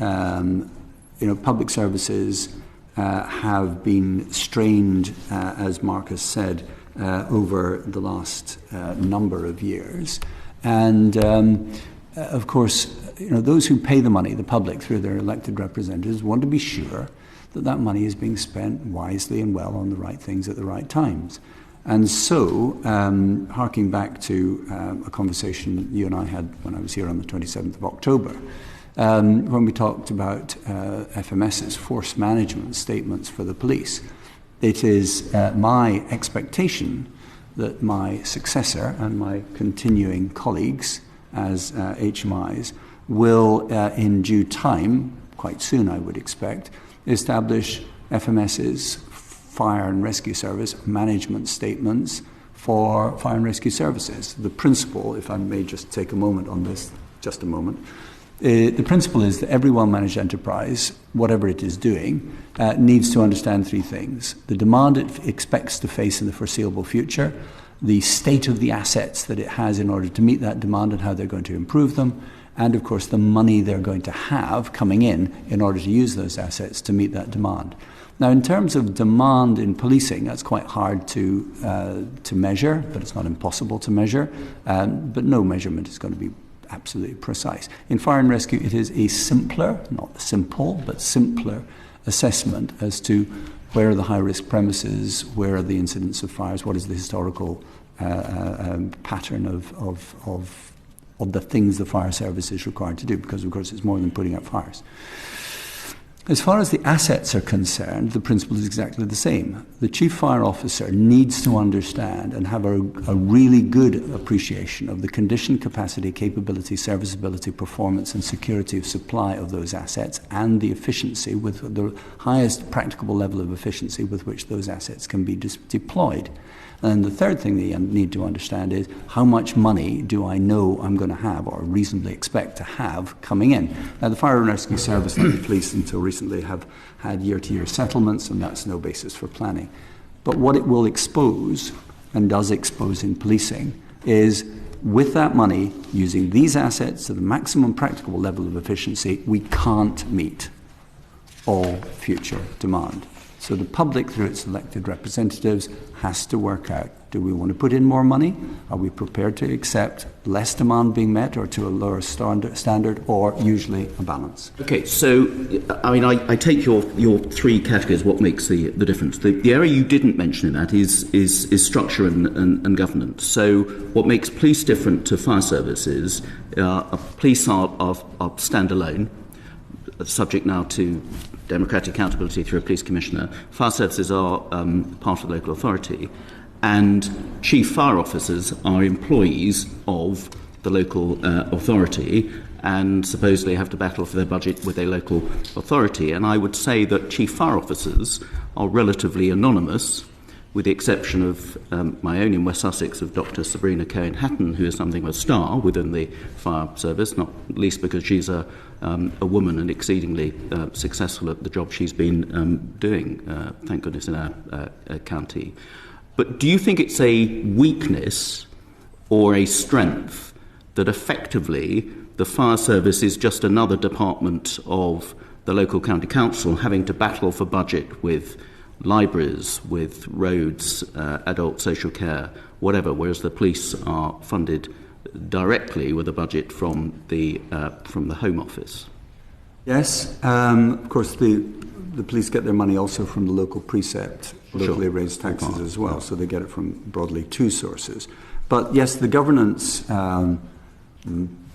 public services have been strained, as Marcus said, over the last number of years. And of course, those who pay the money, the public, through their elected representatives, want to be sure that that money is being spent wisely and well on the right things at the right times. And so, harking back to a conversation you and I had when I was here on the 27th of October, when we talked about FMS's force management statements for the police, it is my expectation that my successor and my continuing colleagues as HMIs will, in due time, quite soon I would expect, establish FMS's Fire and Rescue Service management statements for fire and rescue services. The principle, if I may just take a moment on this, just a moment, the principle is that every well-managed enterprise, whatever it is doing, needs to understand three things: the demand it expects to face in the foreseeable future, the state of the assets that it has in order to meet that demand and how they're going to improve them, and of course the money they're going to have coming in order to use those assets to meet that demand. Now, in terms of demand in policing, that's quite hard to measure, but it's not impossible to measure. But no measurement is going to be absolutely precise. In fire and rescue, it is a simpler, not simple, but simpler assessment as to where are the high-risk premises, where are the incidents of fires, what is the historical pattern of the things the fire service is required to do, because, of course, it's more than putting out fires. As far as the assets are concerned, the principle is exactly the same. The chief fire officer needs to understand and have a really good appreciation of the condition, capacity, capability, serviceability, performance and security of supply of those assets, and the efficiency, with the highest practicable level of efficiency with which those assets can be deployed. And the third thing that you need to understand is how much money do I know I'm going to have or reasonably expect to have coming in. Now, the Fire and Rescue Service, like the police until recently have had year-to-year settlements, and that's no basis for planning. But what it will expose, and does expose in policing, is with that money, using these assets to the maximum practicable level of efficiency, we can't meet all future demand. So the public, through its elected representatives, has to work out, do we want to put in more money? Are we prepared to accept less demand being met or to a lower standard, or usually a balance? Okay, so, I mean, I take your three categories, what makes the difference. The area you didn't mention in that is structure and governance. So what makes police different to fire services, police are standalone, subject now to democratic accountability through a police commissioner. Fire services are part of the local authority, and chief fire officers are employees of the local authority and supposedly have to battle for their budget with a local authority. And I would say that chief fire officers are relatively anonymous, with the exception of my own in West Sussex, of Dr. Sabrina Cohen-Hatton, who is something of a star within the fire service, not least because she's a woman and exceedingly successful at the job she's been doing, thank goodness, in our county. But do you think it's a weakness or a strength that effectively the fire service is just another department of the local county council having to battle for budget with libraries, with roads, adult social care, whatever, whereas the police are funded directly with a budget from the Home Office? Yes, of course the police get their money also from the local precept, locally raised taxes as well, so they get it from broadly two sources. But yes, the governance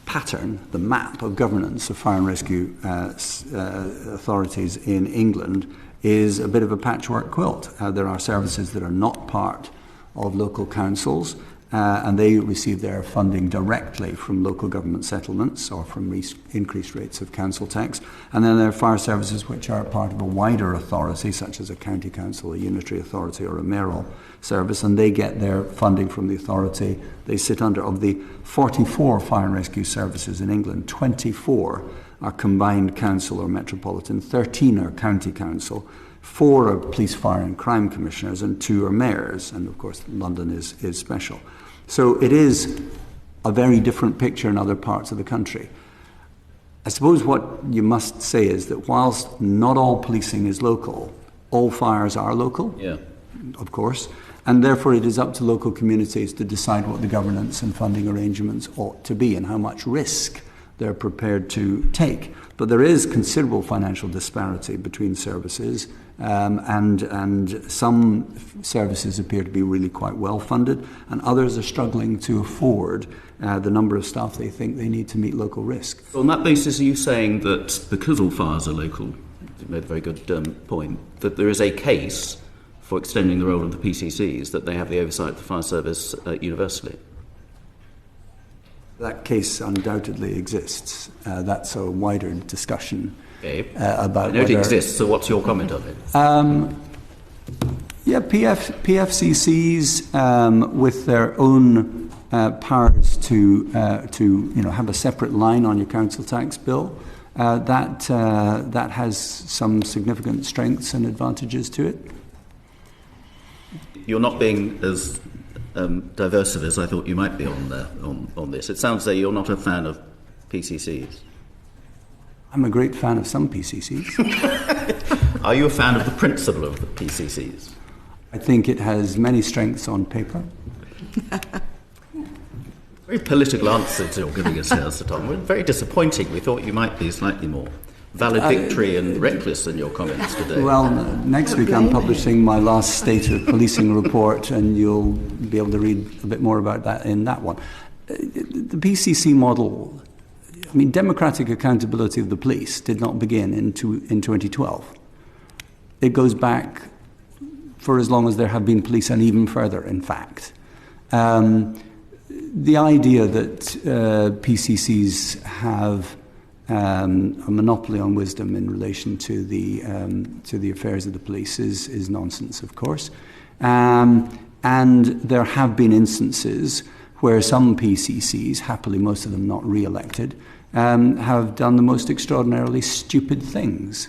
pattern, the map of governance of fire and rescue authorities in England is a bit of a patchwork quilt. There are services that are not part of local councils, and they receive their funding directly from local government settlements or from increased rates of council tax. And then there are fire services which are part of a wider authority, such as a county council, a unitary authority, or a mayoral service, and they get their funding from the authority they sit under. Of the 44 fire and rescue services in England, 24 are combined council or metropolitan, 13 are county council, 4 are police, fire and crime commissioners, and 2 are mayors, and of course London is special. So it is a very different picture in other parts of the country. I suppose what you must say is that whilst not all policing is local, all fires are local, of course, and therefore it is up to local communities to decide what the governance and funding arrangements ought to be and how much risk they're prepared to take. But there is considerable financial disparity between services, and some services appear to be really quite well funded, and others are struggling to afford the number of staff they think they need to meet local risk. So on that basis, are you saying that because all fires are local, you made a very good point, that there is a case for extending the role of the PCCs, that they have the oversight of the fire service universally? That case undoubtedly exists. That's a wider discussion about I know it exists, so what's your comment on it? PFCCs with their own powers to have a separate line on your council tax bill, that has some significant strengths and advantages to it. You're not being as diverse as I thought you might be on this. It sounds like you're not a fan of PCCs. I'm a great fan of some PCCs. Are you a fan of the principle of the PCCs? I think it has many strengths on paper. Very political answers you're giving us here, Sir Tom. We're very disappointing. We thought you might be slightly more valedictory and reckless in your comments today. Well, next week I'm publishing my last State of Policing report, and you'll be able to read a bit more about that in that one. The PCC model, I mean, democratic accountability of the police did not begin in 2012. It goes back for as long as there have been police, and even further, in fact. The idea that PCCs have a monopoly on wisdom in relation to the affairs of the police is nonsense, of course. And there have been instances where some PCCs, happily most of them not re-elected, have done the most extraordinarily stupid things.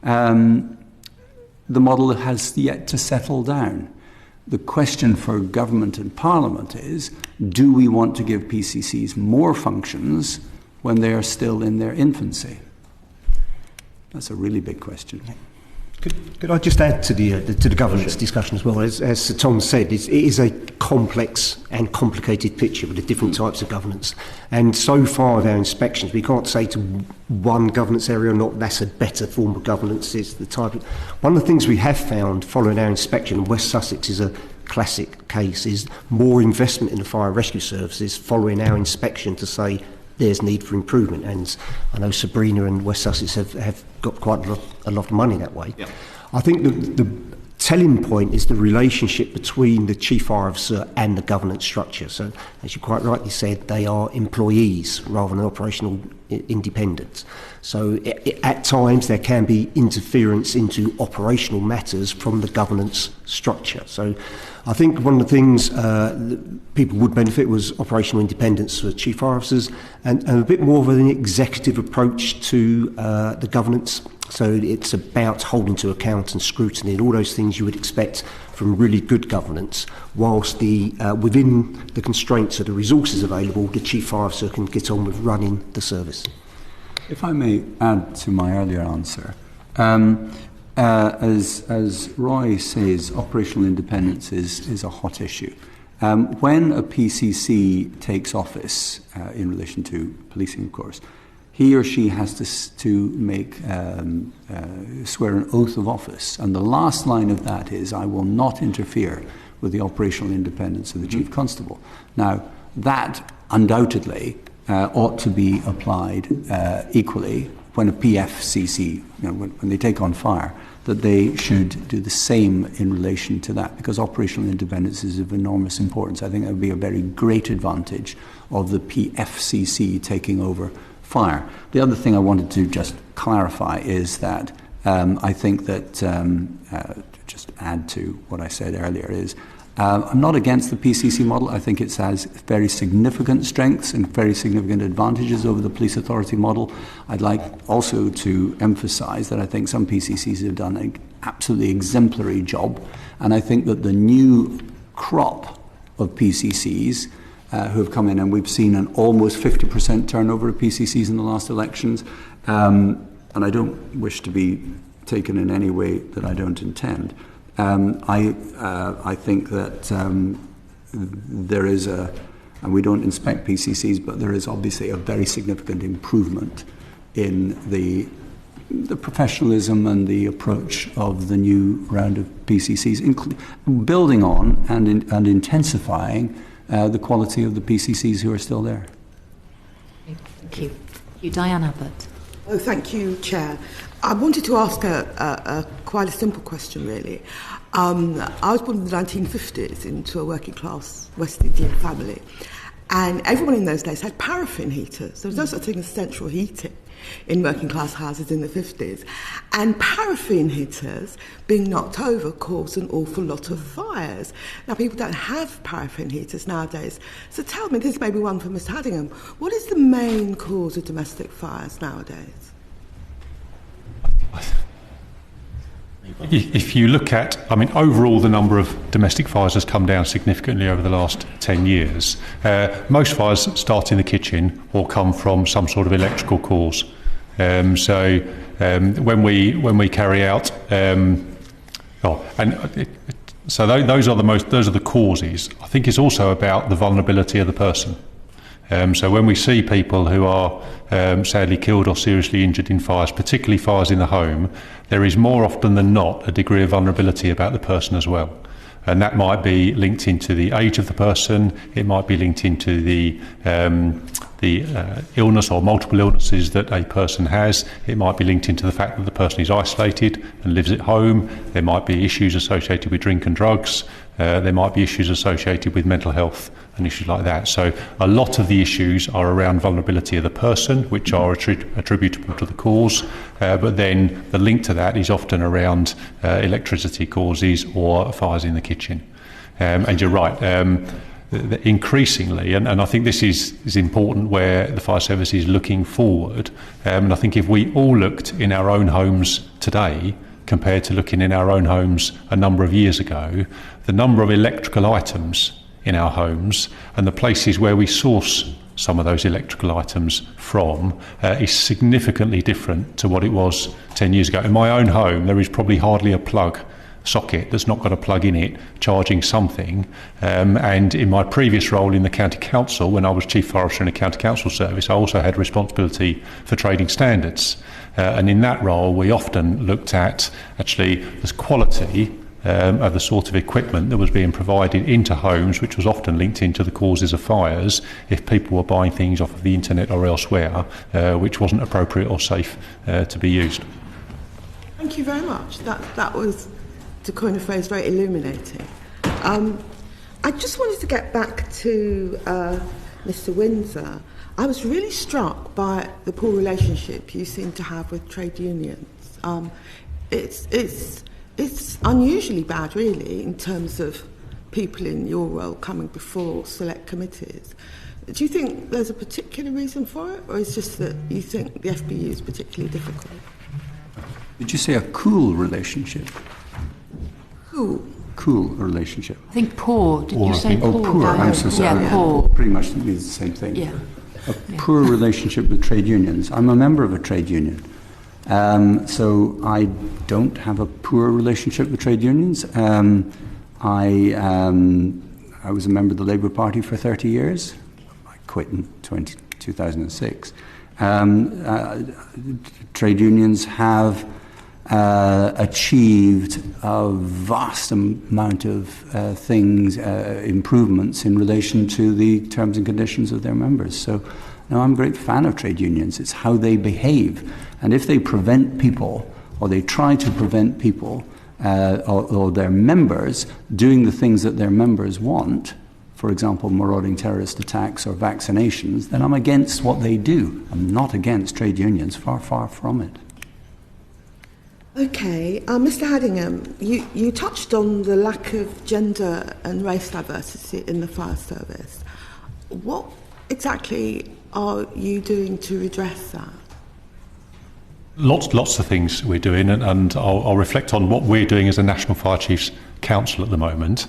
The model has yet to settle down. The question for government and Parliament is, do we want to give PCCs more functions when they are still in their infancy? That's a really big question. Could I just add to the governance discussion as well? As Sir Tom said, it is a complex and complicated picture with the different types of governance. And so far with our inspections, we can't say to one governance area or not that's a better form of governance. Is the type of, one of the things we have found following our inspection, and West Sussex is a classic case, is more investment in the fire and rescue services following our inspection to say there's need for improvement. And I know Sabrina and West Sussex have got quite a lot of money that way. Yep. I think the telling point is the relationship between the Chief Fire Officer and the governance structure. So, as you quite rightly said, they are employees rather than operational independents. So at times there can be interference into operational matters from the governance structure. So I think one of the things that people would benefit was operational independence for Chief Fire Officers and a bit more of an executive approach to the governance. So it's about holding to account and scrutiny and all those things you would expect from really good governance, whilst within the constraints of the resources available, the Chief Fire Officer can get on with running the service. If I may add to my earlier answer, as Roy says, operational independence is a hot issue. When a PCC takes office, in relation to policing, of course, he or she has to make swear an oath of office, and the last line of that is, "I will not interfere with the operational independence of the Chief Constable." Now, that undoubtedly ought to be applied equally when a PFCC, when they take on fire, that they should do the same in relation to that, because operational independence is of enormous importance. I think that would be a very great advantage of the PFCC taking over fire. The other thing I wanted to just clarify is that I think that, just add to what I said earlier, is I'm not against the PCC model. I think it has very significant strengths and very significant advantages over the police authority model. I'd like also to emphasise that I think some PCCs have done an absolutely exemplary job, and I think that the new crop of PCCs who have come in, and we've seen an almost 50% turnover of PCCs in the last elections, and I don't wish to be taken in any way that I don't intend. I think that there is and we don't inspect PCCs, but there is obviously a very significant improvement in the professionalism and the approach of the new round of PCCs, building on and intensifying the quality of the PCCs who are still there. Thank you. Diane Abbott. Oh, thank you, Chair. I wanted to ask quite a simple question, really. I was born in the 1950s into a working class West Indian family, and everyone in those days had paraffin heaters. There was no such thing as central heating in working class houses in the 50s. And paraffin heaters being knocked over caused an awful lot of fires. Now, people don't have paraffin heaters nowadays. So tell me, this may be one for Mr. Hardingham, what is the main cause of domestic fires nowadays? If you look at, overall the number of domestic fires has come down significantly over the last 10 years. Most fires start in the kitchen or come from some sort of electrical cause. So when we carry out, so those are the causes. I think it's also about the vulnerability of the person. So when we see people who are sadly killed or seriously injured in fires, particularly fires in the home, there is more often than not a degree of vulnerability about the person as well. And that might be linked into the age of the person, it might be linked into the illness or multiple illnesses that a person has, it might be linked into the fact that the person is isolated and lives at home, there might be issues associated with drink and drugs, there might be issues associated with mental health and issues like that. So a lot of the issues are around vulnerability of the person, which are attributable to the cause, but then the link to that is often around electricity causes or fires in the kitchen. And you're right, increasingly, and I think this is important where the fire service is looking forward, and I think if we all looked in our own homes today compared to looking in our own homes a number of years ago, the number of electrical items in our homes and the places where we source some of those electrical items from is significantly different to what it was 10 years ago. In my own home, there is probably hardly a plug socket that's not got a plug in it charging something, and in my previous role in the county council, when I was chief fire officer in a county council service, I also had responsibility for trading standards, and in that role we often looked at actually the quality of the sort of equipment that was being provided into homes, which was often linked into the causes of fires if people were buying things off of the internet or elsewhere which wasn't appropriate or safe to be used. Thank you very much. That was, to coin a phrase, very illuminating. I just wanted to get back to Mr. Windsor. I was really struck by the poor relationship you seem to have with trade unions. It's unusually bad, really, in terms of people in your role coming before select committees. Do you think there's a particular reason for it, or is it just that you think the FBU is particularly difficult? Did you say a cool relationship? Cool relationship. I think poor. Did you say poor? Oh, poor. I'm so sorry. Yeah, poor. Pretty much means the same thing. Yeah. A poor relationship with trade unions. I'm a member of a trade union. So I don't have a poor relationship with trade unions. I was a member of the Labour Party for 30 years. I quit in 2006. Trade unions have achieved a vast amount of things, improvements in relation to the terms and conditions of their members. So no, I'm a great fan of trade unions. It's how they behave. And if they prevent people, or they try to prevent people, or their members doing the things that their members want, for example, marauding terrorist attacks or vaccinations, then I'm against what they do. I'm not against trade unions, far, far from it. Okay, Mr. Hardingham, you touched on the lack of gender and race diversity in the fire service. What exactly are you doing to redress that? Lots of things we're doing, and I'll reflect on what we're doing as a National Fire Chiefs Council at the moment.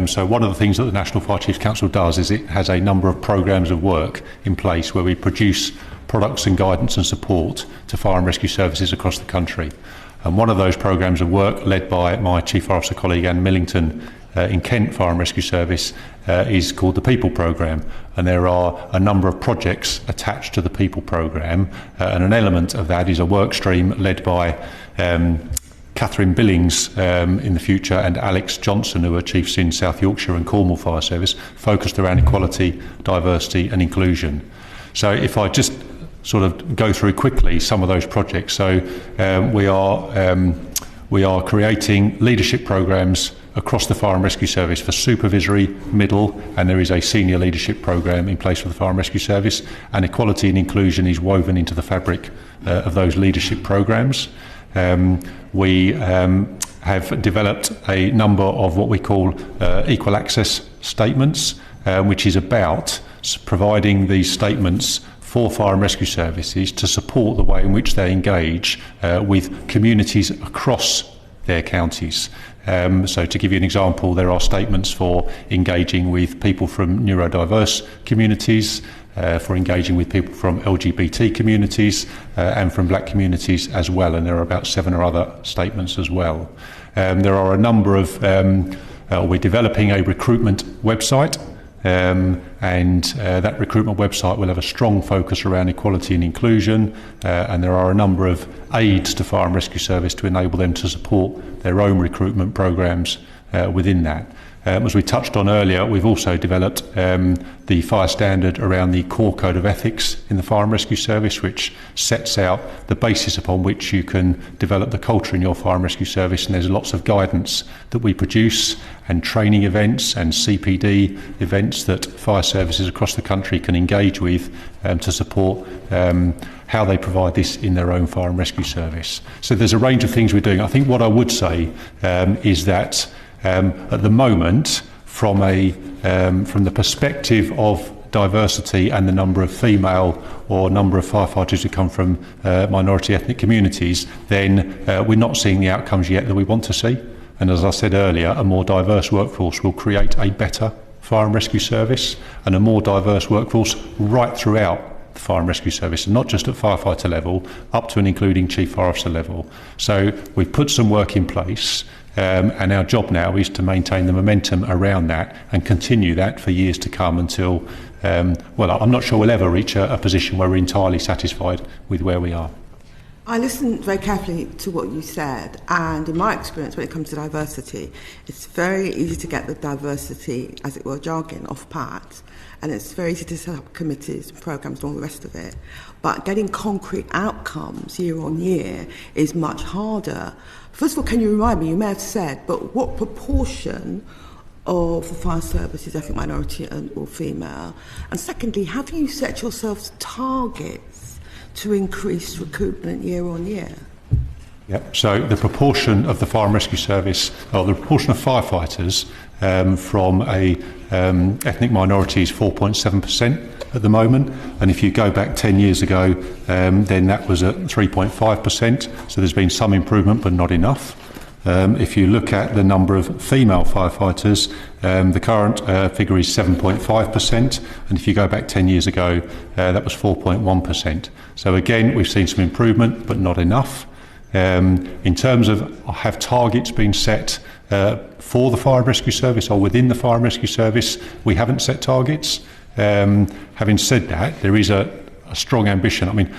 So one of the things that the National Fire Chiefs Council does is it has a number of programmes of work in place where we produce products and guidance and support to fire and rescue services across the country. And one of those programmes of work, led by my Chief Fire Officer colleague Anne Millington in Kent Fire and Rescue Service, is called the People Programme, and there are a number of projects attached to the People Programme, and an element of that is a work stream led by Catherine Billings in the future and Alex Johnson, who are Chiefs in South Yorkshire and Cornwall Fire Service, focused around equality, diversity and inclusion. So if I just sort of go through quickly some of those projects. So we are creating leadership programmes across the Fire and Rescue Service for supervisory, middle, and there is a senior leadership programme in place for the Fire and Rescue Service, and equality and inclusion is woven into the fabric of those leadership programmes. We have developed a number of what we call equal access statements, which is about providing these statements for fire and rescue services to support the way in which they engage with communities across their counties. So to give you an example, there are statements for engaging with people from neurodiverse communities, for engaging with people from LGBT communities and from black communities as well, and there are about 7 or other statements as well. There are a number of, we're developing a recruitment website, and that recruitment website will have a strong focus around equality and inclusion, and there are a number of aids to Fire and Rescue Service to enable them to support their own recruitment programmes within that. As we touched on earlier, we've also developed the fire standard around the core code of ethics in the Fire and Rescue Service, which sets out the basis upon which you can develop the culture in your Fire and Rescue Service. And there's lots of guidance that we produce, and training events and CPD events that fire services across the country can engage with to support how they provide this in their own Fire and Rescue Service. So there's a range of things we're doing. I think what I would say is that at the moment, from the perspective of diversity and the number of female or number of firefighters who come from minority ethnic communities, then we're not seeing the outcomes yet that we want to see. And as I said earlier, a more diverse workforce will create a better fire and rescue service, and a more diverse workforce right throughout the fire and rescue service, and not just at firefighter level, up to and including chief fire officer level. So we've put some work in place, and our job now is to maintain the momentum around that and continue that for years to come until, I'm not sure we'll ever reach a position where we're entirely satisfied with where we are. I listened very carefully to what you said, and in my experience when it comes to diversity, it's very easy to get the diversity, as it were, jargon off pat, and it's very easy to set up committees, programmes and all the rest of it. But getting concrete outcomes year on year is much harder. First of all, can you remind me, you may have said, but what proportion of the fire service is ethnic minority or female? And secondly, have you set yourselves targets to increase recruitment year on year? Yep. So the proportion of the fire and rescue service, or the proportion of firefighters from ethnic minority is 4.7% at the moment. And if you go back 10 years ago, then that was at 3.5%. So there's been some improvement, but not enough. If you look at the number of female firefighters, the current figure is 7.5%, and if you go back 10 years ago, that was 4.1%. So again, we've seen some improvement, but not enough. In terms of have targets been set for the fire and rescue service or within the fire and rescue service, we haven't set targets. Having said that, there is a strong ambition. I mean,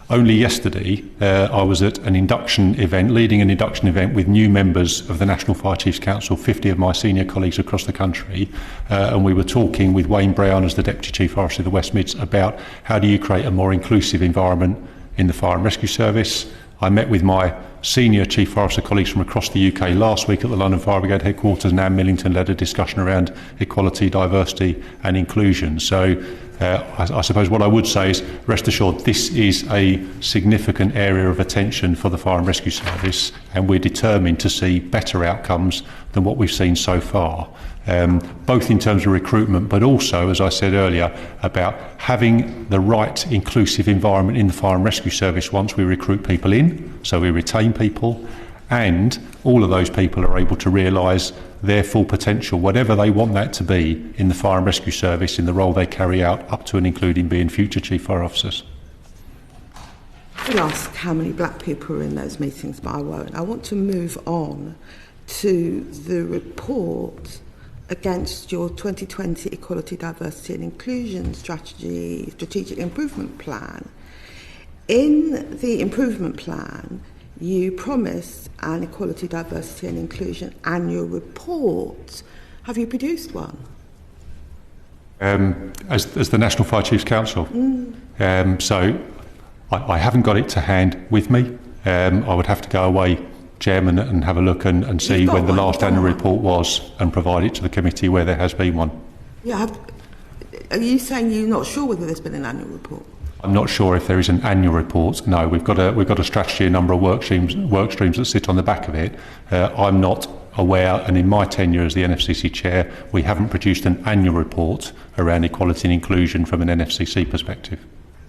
only yesterday, I was at an induction event, leading an induction event with new members of the National Fire Chiefs Council, 50 of my senior colleagues across the country, and we were talking with Wayne Brown as the Deputy Chief Fire Officer of the West Mids about how do you create a more inclusive environment in the fire and rescue service. I met with my senior Chief Fire Officer colleagues from across the UK last week at the London Fire Brigade headquarters, and Anne Millington led a discussion around equality, diversity and inclusion. So I suppose what I would say is, rest assured, this is a significant area of attention for the Fire and Rescue Service, and we're determined to see better outcomes than what we've seen so far, both in terms of recruitment, but also, as I said earlier, about having the right inclusive environment in the Fire and Rescue Service once we recruit people in, so we retain people, and all of those people are able to realise their full potential, whatever they want that to be, in the Fire and Rescue Service, in the role they carry out, up to and including being future Chief Fire Officers. I would ask how many black people are in those meetings, but I won't. I want to move on to the report against your 2020 Equality, Diversity and Inclusion Strategic Improvement Plan. In the improvement plan, you promised an Equality, Diversity and Inclusion annual report. Have you produced one? As the National Fire Chiefs Council? So I haven't got it to hand with me. I would have to go away, Chairman, and have a look and see when the last annual report was and provide it to the committee where there has been one. Yeah. Are you saying you're not sure whether there's been an annual report? I'm not sure if there is an annual report. No, we've got a strategy, a number of work streams that sit on the back of it. I'm not aware, and in my tenure as the NFCC chair, we haven't produced an annual report around equality and inclusion from an NFCC perspective.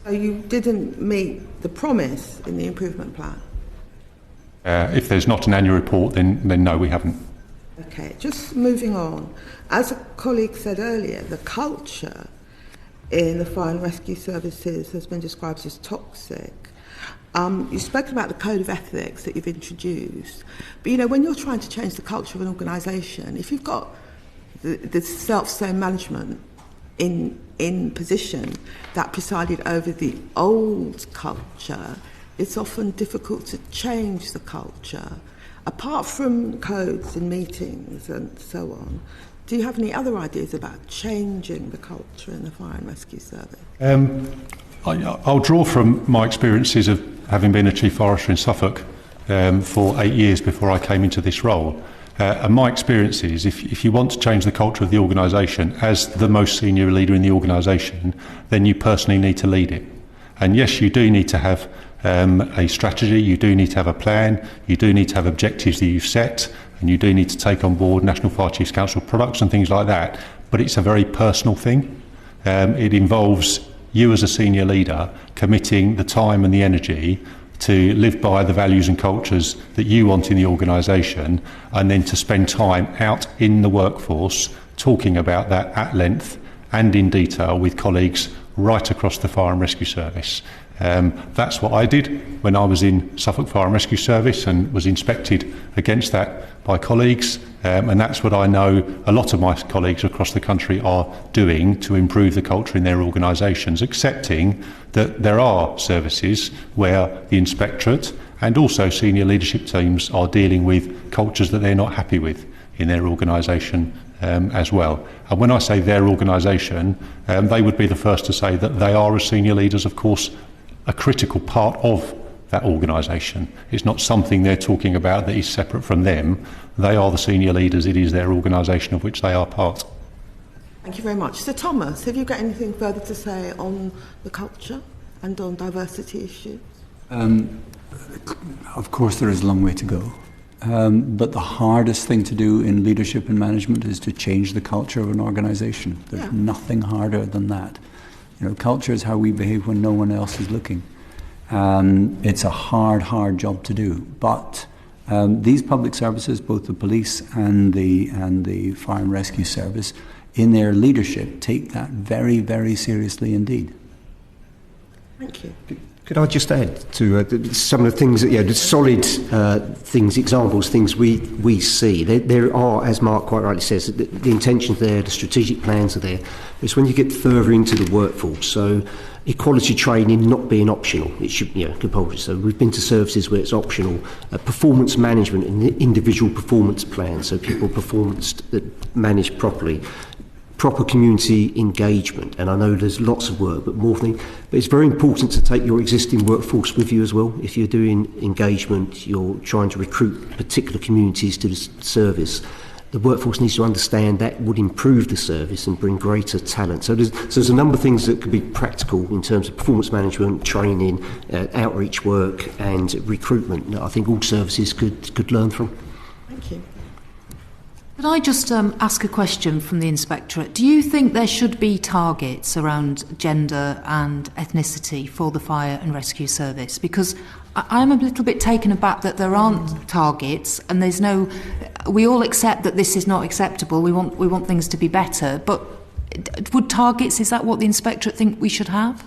So you didn't meet the promise in the improvement plan? If there's not an annual report, then no, we haven't. Okay, just moving on. As a colleague said earlier, the culture in the fire and rescue services has been described as toxic. You've spoken about the code of ethics that you've introduced, but when you're trying to change the culture of an organisation, if you've got the self-same management in position that presided over the old culture, it's often difficult to change the culture. Apart from codes and meetings and so on, do you have any other ideas about changing the culture in the fire and rescue service? I'll draw from my experiences of having been a Chief Fire Officer in Suffolk for 8 years before I came into this role. And my experience is, if you want to change the culture of the organisation as the most senior leader in the organisation, then you personally need to lead it. And yes, you do need to have a strategy, you do need to have a plan, you do need to have objectives that you've set, and you do need to take on board National Fire Chiefs Council products and things like that, but it's a very personal thing. It involves you as a senior leader committing the time and the energy to live by the values and cultures that you want in the organisation, and then to spend time out in the workforce talking about that at length and in detail with colleagues right across the Fire and Rescue Service. That's what I did when I was in Suffolk Fire and Rescue Service and was inspected against that by colleagues, and that's what I know a lot of my colleagues across the country are doing to improve the culture in their organisations, accepting that there are services where the Inspectorate and also senior leadership teams are dealing with cultures that they're not happy with in their organisation as well. And when I say their organisation, they would be the first to say that they are, as senior leaders, of course, a critical part of that organisation. It's not something they're talking about that is separate from them. They are the senior leaders. It is their organisation of which they are part. Thank you very much. So Thomas, have you got anything further to say on the culture and on diversity issues? Of course there is a long way to go. But the hardest thing to do in leadership and management is to change the culture of an organisation. There's nothing harder than that. Culture is how we behave when no one else is looking. It's a hard job to do. But these public services, both the police and the fire and rescue service, in their leadership, take that very, very seriously indeed. Thank you. Could I just add to some of the things that, the solid things, examples, things we see. There are, as Mark quite rightly says, the intentions there, the strategic plans are there. It's when you get further into the workforce. So equality training not being optional, it should be compulsory. So we've been to services where it's optional. Performance management and individual performance plans, so people performance managed properly. Proper community engagement, and I know there's lots of work, but it's very important to take your existing workforce with you as well. If you're doing engagement, you're trying to recruit particular communities to the service, the workforce needs to understand that would improve the service and bring greater talent. So there's a number of things that could be practical in terms of performance management, training, outreach work and recruitment that I think all services could learn from. Thank you. Could I just ask a question from the Inspectorate? Do you think there should be targets around gender and ethnicity for the fire and rescue service? Because I'm a little bit taken aback that there aren't targets, and there's no. We all accept that this is not acceptable. We want things to be better, but would targets? Is that what the Inspectorate think we should have?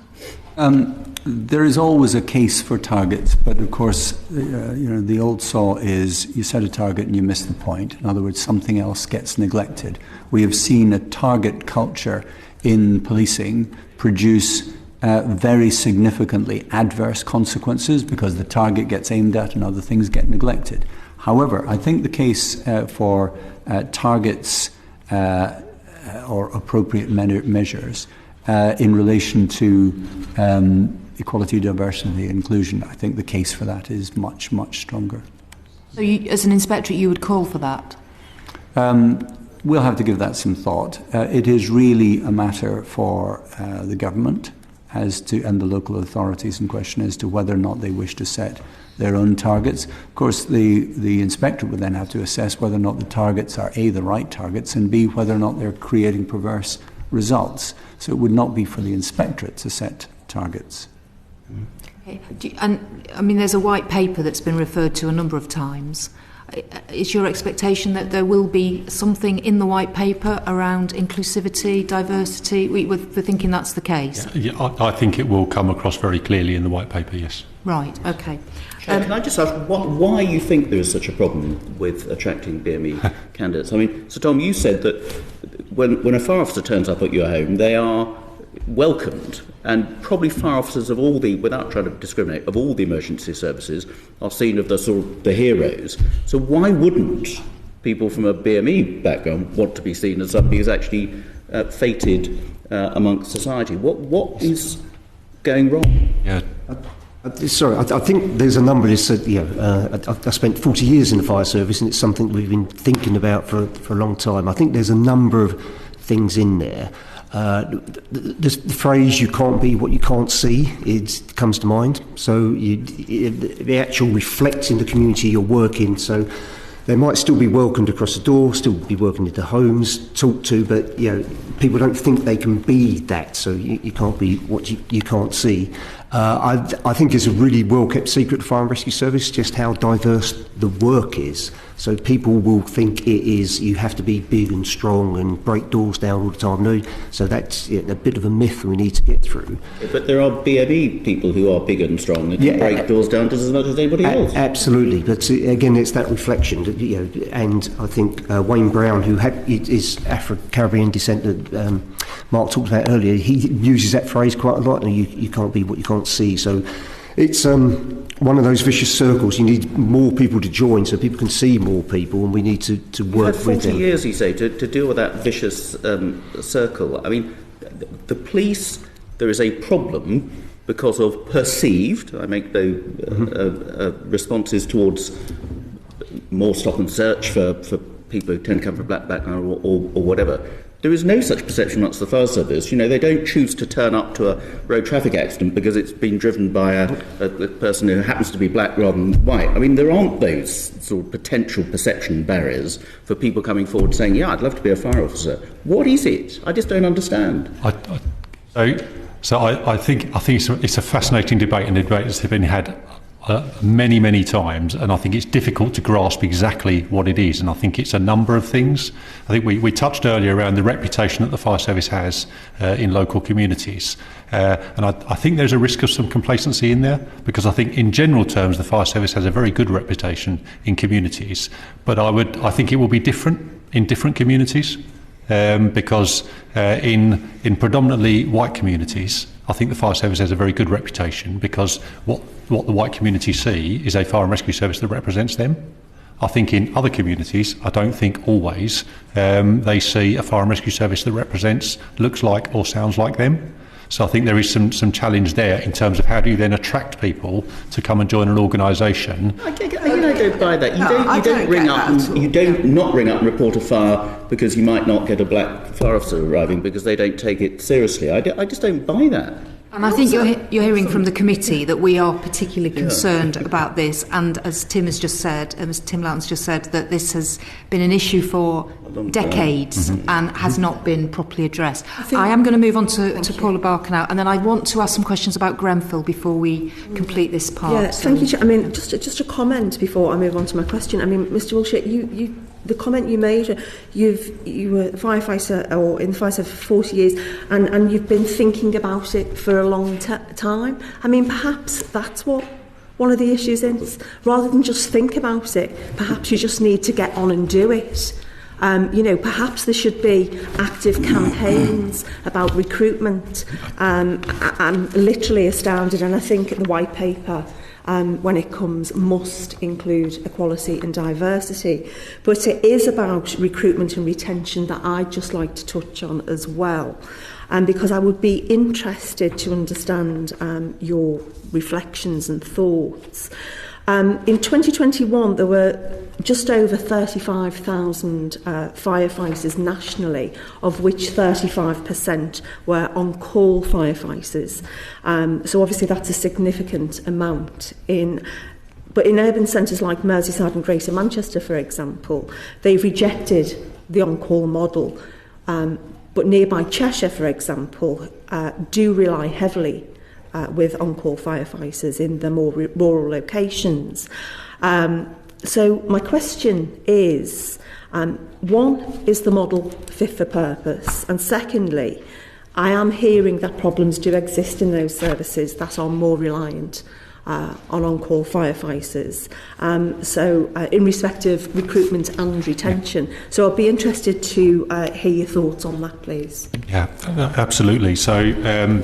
There is always a case for targets, but of course, the old saw is you set a target and you miss the point. In other words, something else gets neglected. We have seen a target culture in policing produce very significantly adverse consequences because the target gets aimed at and other things get neglected. However, I think the case for targets or appropriate measures in relation to equality, diversity, inclusion, I think the case for that is much, much stronger. So as an Inspectorate, you would call for that? We'll have to give that some thought. It is really a matter for the government and the local authorities in question as to whether or not they wish to set their own targets. Of course, the Inspectorate would then have to assess whether or not the targets are A, the right targets, and B, whether or not they're creating perverse results. So it would not be for the Inspectorate to set targets. Okay. There's a white paper that's been referred to a number of times. Is your expectation that there will be something in the white paper around inclusivity, diversity? We're thinking that's the case. Yeah, I think it will come across very clearly in the white paper, yes. Right, okay. Can I just ask why you think there is such a problem with attracting BME candidates? I mean, so Tom, you said that when a fire officer turns up at your home, they are welcomed, and probably fire officers of all the, without trying to discriminate, of all the emergency services are seen as the heroes. So why wouldn't people from a BME background want to be seen as somebody who's actually fated amongst society? What is going wrong? Yeah. Sorry, I think there's a number of this. I spent 40 years in the fire service, and it's something we've been thinking about for a long time. I think there's a number of things in there. The phrase "you can't be what you can't see" comes to mind. So the actual reflecting the community you're working. So they might still be welcomed across the door, still be welcomed into homes, talked to, but people don't think they can be that, so you can't be what you can't see. I think it's a really well-kept secret, the Fire and Rescue Service, just how diverse the work is. So people will think it is, you have to be big and strong and break doors down all the time. No, so that's a bit of a myth we need to get through. But there are BME people who are big and strong that can break doors down just as much as anybody else. Absolutely, but again, it's that reflection. And I think Wayne Brown, who is Afro-Caribbean descent that Mark talked about earlier, he uses that phrase quite a lot, and you can't be what you can't see. So it's one of those vicious circles. You need more people to join so people can see more people, and we need to work with them. 40 years, you say, to deal with that vicious circle. I mean, the police, there is a problem because of perceived, I make the responses towards more stop and search for people who tend to come from a black background or whatever. There is no such perception amongst the fire service. They don't choose to turn up to a road traffic accident because it's been driven by a person who happens to be black rather than white. I mean, there aren't those sort of potential perception barriers for people coming forward saying, yeah, I'd love to be a fire officer. What is it? I just don't understand. So I think it's a fascinating debate, and the debate has been had many, many times, and I think it's difficult to grasp exactly what it is, and I think it's a number of things. I think we touched earlier around the reputation that the fire service has in local communities, and I think there's a risk of some complacency in there, because I think in general terms the fire service has a very good reputation in communities, but I think it will be different in different communities, because in predominantly white communities, I think the fire service has a very good reputation, because what the white community see is a fire and rescue service that represents them. I think in other communities, I don't think always they see a fire and rescue service that represents, looks like or sounds like them. So I think there is some challenge there in terms of how do you then attract people to come and join an organisation. I don't buy that. You don't not ring up and report a fire because you might not get a black fire officer arriving because they don't take it seriously. I just don't buy that. And I think you're hearing from the committee that we are particularly concerned about this, and as Tim Loughton's just said, that this has been an issue for decades and has not been properly addressed. I am going to move on to Paula Barker now, and then I want to ask some questions about Grenfell before we complete this part. Yeah, thank you. I mean, just a comment before I move on to my question. I mean, Mr. Wilsher, you the comment you made, you were a firefighter or in the fire service for 40 years, and you've been thinking about it for a long time. I mean, perhaps that's what one of the issues is. Rather than just think about it, perhaps you just need to get on and do it. Perhaps there should be active campaigns about recruitment. I'm literally astounded, and I think the white paper, when it comes, must include equality and diversity. But it is about recruitment and retention that I'd just like to touch on as well. Because I would be interested to understand your reflections and thoughts. In 2021, there were just over 35,000 firefighters nationally, of which 35% were on-call firefighters. So obviously that's a significant amount. But in urban centres like Merseyside and Greater Manchester, for example, they've rejected the on-call model. But nearby Cheshire, for example, do rely heavily with on-call firefighters in the more rural locations. So my question is, one, is the model fit for purpose? And secondly, I am hearing that problems do exist in those services that are more reliant on on-call firefighters. In respect of recruitment and retention. So I'd be interested to hear your thoughts on that, please. Yeah, absolutely. So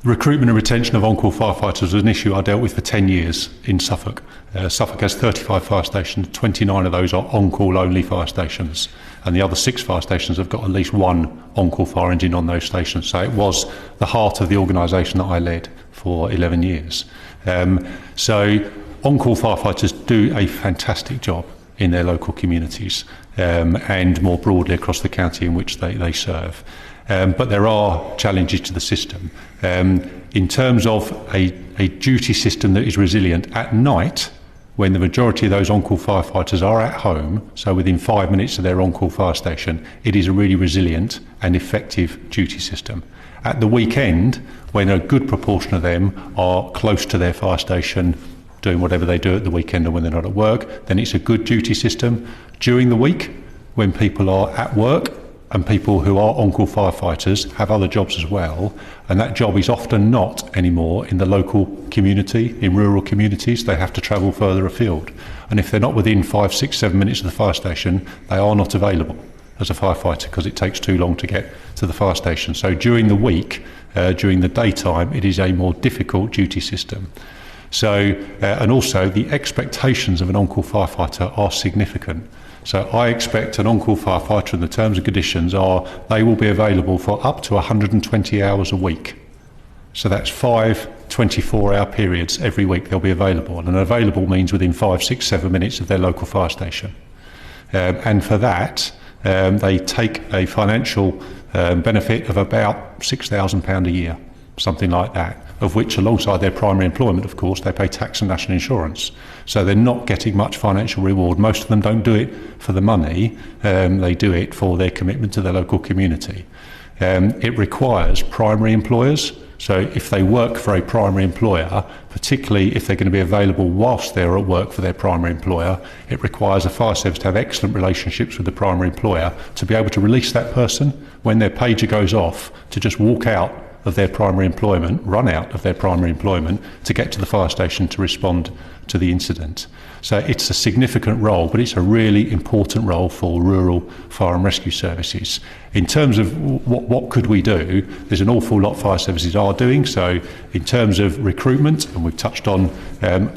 recruitment and retention of on-call firefighters was an issue I dealt with for 10 years in Suffolk. Suffolk has 35 fire stations, 29 of those are on-call only fire stations, and the other 6 fire stations have got at least one on-call fire engine on those stations. So it was the heart of the organisation that I led for 11 years. So on-call firefighters do a fantastic job in their local communities and more broadly across the county in which they serve. But there are challenges to the system. In terms of a duty system that is resilient at night, when the majority of those on-call firefighters are at home, so within 5 minutes of their on-call fire station, it is a really resilient and effective duty system. At the weekend, when a good proportion of them are close to their fire station, doing whatever they do at the weekend and when they're not at work, then it's a good duty system. During the week, when people are at work, and people who are on-call firefighters have other jobs as well, and that job is often not anymore in the local community, in rural communities. They have to travel further afield, and if they're not within 5, 6, 7 minutes of the fire station, they are not available as a firefighter because it takes too long to get to the fire station. So during the week, during the daytime, it is a more difficult duty system. So, and also the expectations of an on-call firefighter are significant. So I expect an on-call firefighter, and the terms and conditions are they will be available for up to 120 hours a week. So that's 5 24-hour periods every week they'll be available. And available means within 5, 6, 7 minutes of their local fire station. And for that, they take a financial benefit of about £6,000 a year, something like that, of which alongside their primary employment, of course, they pay tax and national insurance. So they're not getting much financial reward. Most of them don't do it for the money, they do it for their commitment to their local community. It requires primary employers, so if they work for a primary employer, particularly if they're going to be available whilst they're at work for their primary employer, it requires a fire service to have excellent relationships with the primary employer to be able to release that person when their pager goes off, to just walk out of their primary employment, run out of their primary employment to get to the fire station to respond to the incident. So it's a significant role, but it's a really important role for rural fire and rescue services. In terms of what could we do, there's an awful lot fire services are doing. So in terms of recruitment, and we've touched on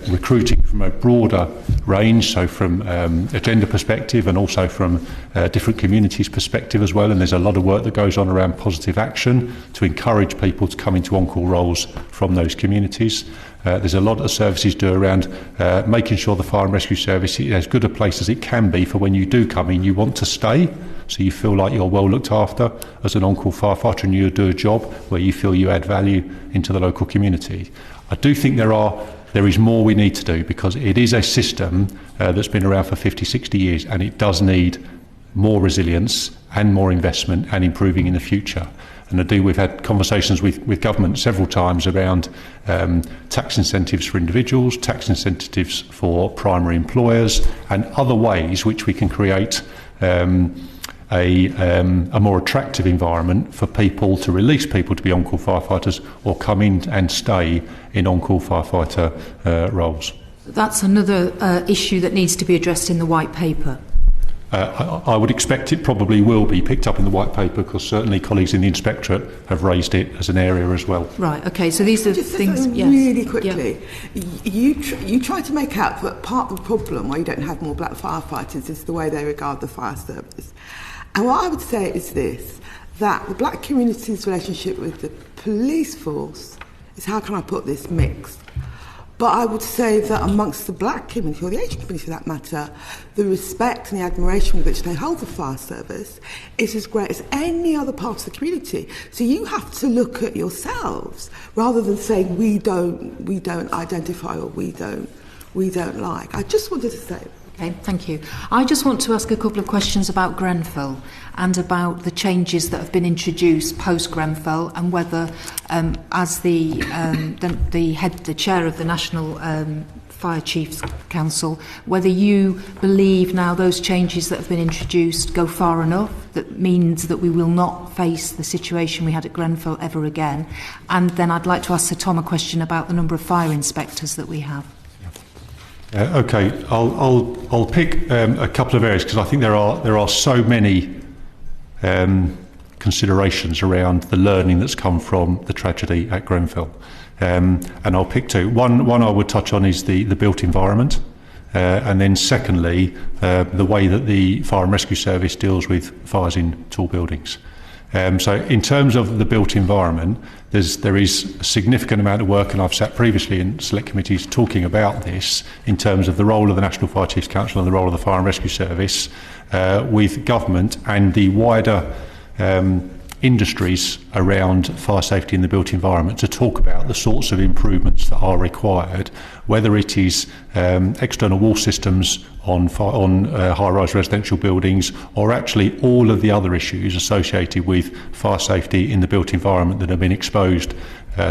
recruiting from a broader range, so from a gender perspective and also from different communities perspective as well, and there's a lot of work that goes on around positive action to encourage people to come into on-call roles from those communities. There's a lot that the services do around making sure the fire and rescue service is as good a place as it can be for when you do come in, you want to stay, so you feel like you're well looked after as an on-call firefighter and you do a job where you feel you add value into the local community. I do think there is more we need to do, because it is a system that's been around for 50, 60 years, and it does need more resilience and more investment and improving in the future. And we've had conversations with government several times around tax incentives for individuals, tax incentives for primary employers, and other ways which we can create a more attractive environment for people to release people to be on-call firefighters or come in and stay in on-call firefighter roles. That's another issue that needs to be addressed in the white paper. I would expect it probably will be picked up in the white paper, because certainly colleagues in the Inspectorate have raised it as an area as well. Right, okay, so these are just things... Yes. Really quickly, you try to make out that part of the problem why you don't have more black firefighters is the way they regard the fire service. And what I would say is this, that the black community's relationship with the police force is, how can I put this, mixed. But I would say that amongst the black community, or the Asian community for that matter, the respect and the admiration with which they hold the fire service is as great as any other part of the community. So you have to look at yourselves rather than saying we don't identify or we don't like. I just wanted to say. Okay, thank you. I just want to ask a couple of questions about Grenfell and about the changes that have been introduced post-Grenfell, and whether, as the chair of the National Fire Chiefs Council, whether you believe now those changes that have been introduced go far enough, that means that we will not face the situation we had at Grenfell ever again. And then I'd like to ask Sir Tom a question about the number of fire inspectors that we have. Okay, I'll pick a couple of areas, because I think there are so many considerations around the learning that's come from the tragedy at Grenfell, and I'll pick two. One I would touch on is the built environment, and then secondly the way that the fire and rescue service deals with fires in tall buildings. So in terms of the built environment, there is a significant amount of work, and I've sat previously in select committees talking about this in terms of the role of the National Fire Chiefs Council and the role of the Fire and Rescue Service with government and the wider industries around fire safety in the built environment to talk about the sorts of improvements that are required, whether it is external wall systems on high-rise residential buildings, or actually all of the other issues associated with fire safety in the built environment that have been exposed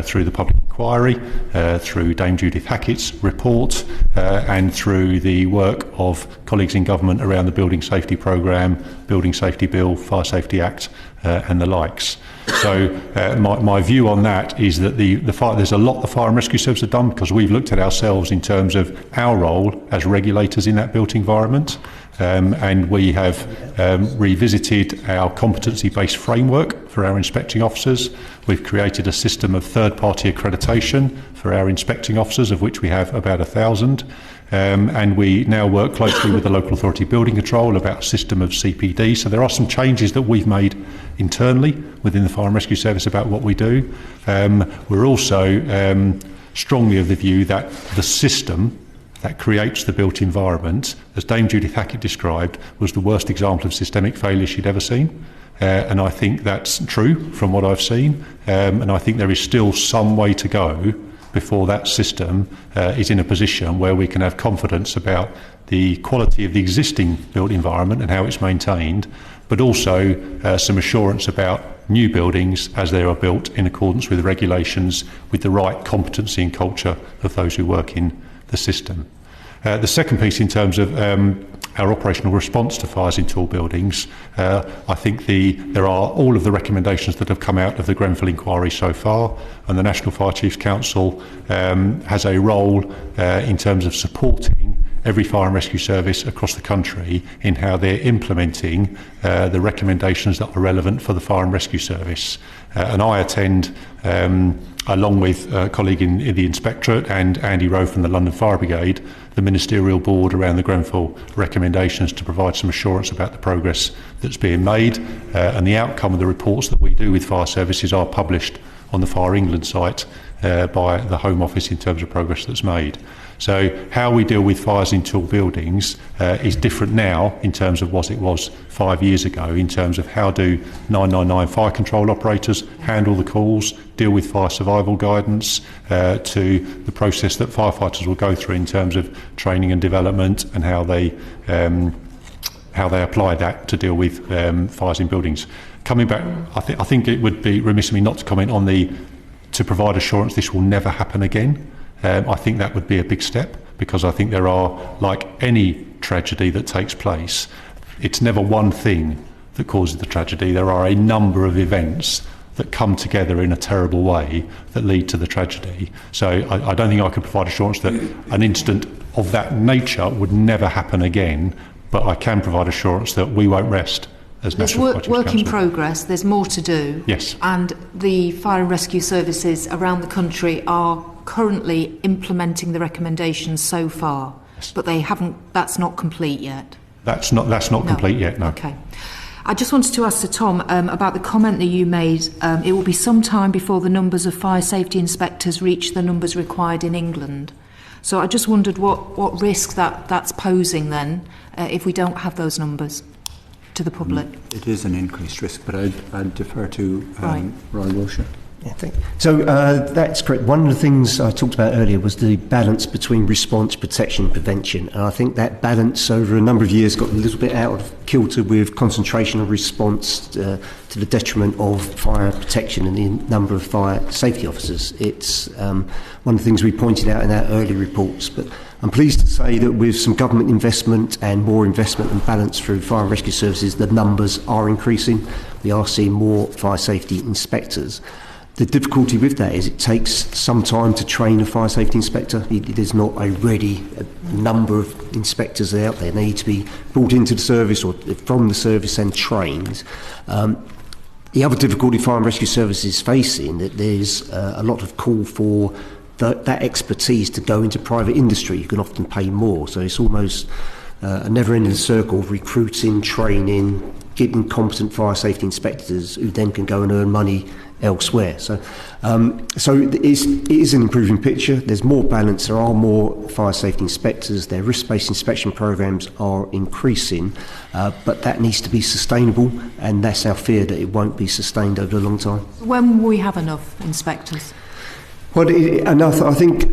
through the public inquiry, through Dame Judith Hackett's report, and through the work of colleagues in government around the Building Safety Programme, Building Safety Bill, Fire Safety Act, and the likes. So my view on that is that there's a lot the Fire and Rescue Service have done, because we've looked at ourselves in terms of our role as regulators in that built environment. And we have revisited our competency-based framework for our inspecting officers. We've created a system of third-party accreditation for our inspecting officers, of which we have about 1,000. And we now work closely with the Local Authority Building Control about a system of CPD. So there are some changes that we've made internally within the Fire and Rescue Service about what we do. We're also strongly of the view that the system that creates the built environment, as Dame Judith Hackett described, was the worst example of systemic failure she'd ever seen. And I think that's true from what I've seen. And I think there is still some way to go before that system is in a position where we can have confidence about the quality of the existing built environment and how it's maintained, but also some assurance about new buildings as they are built in accordance with regulations, with the right competency and culture of those who work in the system. The second piece, in terms of our operational response to fires in tall buildings, I think there are all of the recommendations that have come out of the Grenfell inquiry so far, and the National Fire Chiefs Council has a role in terms of supporting every fire and rescue service across the country in how they're implementing the recommendations that are relevant for the fire and rescue service. And I attend, along with a colleague in the Inspectorate and Andy Rowe from the London Fire Brigade, the ministerial board around the Grenfell recommendations to provide some assurance about the progress that's being made, and the outcome of the reports that we do with fire services are published on the Fire England site by the Home Office in terms of progress that's made. So how we deal with fires in tall buildings is different now in terms of what it was 5 years ago, in terms of how do 999 fire control operators handle the calls, deal with fire survival guidance, to the process that firefighters will go through in terms of training and development, and how they apply that to deal with fires in buildings. Coming back, I think it would be remiss of me not to comment on to provide assurance this will never happen again. I think that would be a big step, because I think there are, like any tragedy that takes place, it's never one thing that causes the tragedy. There are a number of events that come together in a terrible way that lead to the tragedy. So I don't think I could provide assurance that an incident of that nature would never happen again, but I can provide assurance that we won't rest as National Fire Chiefs Council. Work in Council. Progress, there's more to do. Yes. And the fire and rescue services around the country are currently implementing the recommendations so far, Yes. but they haven't. That's not complete yet. That's not complete yet, no. Okay. I just wanted to ask Sir Tom about the comment that you made. It will be some time before the numbers of fire safety inspectors reach the numbers required in England. So I just wondered what risk that's posing then if we don't have those numbers to the public. It is an increased risk, but I'd defer to Roy Wilsher. Yeah, thank you. So that's correct. One of the things I talked about earlier was the balance between response, protection and prevention. And I think that balance over a number of years got a little bit out of kilter with concentration of response to the detriment of fire protection and the number of fire safety officers. It's one of the things we pointed out in our early reports. But I'm pleased to say that with some government investment and more investment and balance through fire and rescue services, the numbers are increasing. We are seeing more fire safety inspectors. The difficulty with that is it takes some time to train a fire safety inspector. There's not a ready number of inspectors out there. They need to be brought into the service or from the service and trained. The other difficulty fire and rescue services is facing, that there's a lot of call for that expertise to go into private industry. You can often pay more. So it's almost a never-ending circle of recruiting, training, getting competent fire safety inspectors who then can go and earn money elsewhere. So it is an improving picture. There's more balance. There are more fire safety inspectors. Their risk-based inspection programs are increasing, but that needs to be sustainable, and that's our fear, that it won't be sustained over a long time. When will we have enough inspectors? Well, I think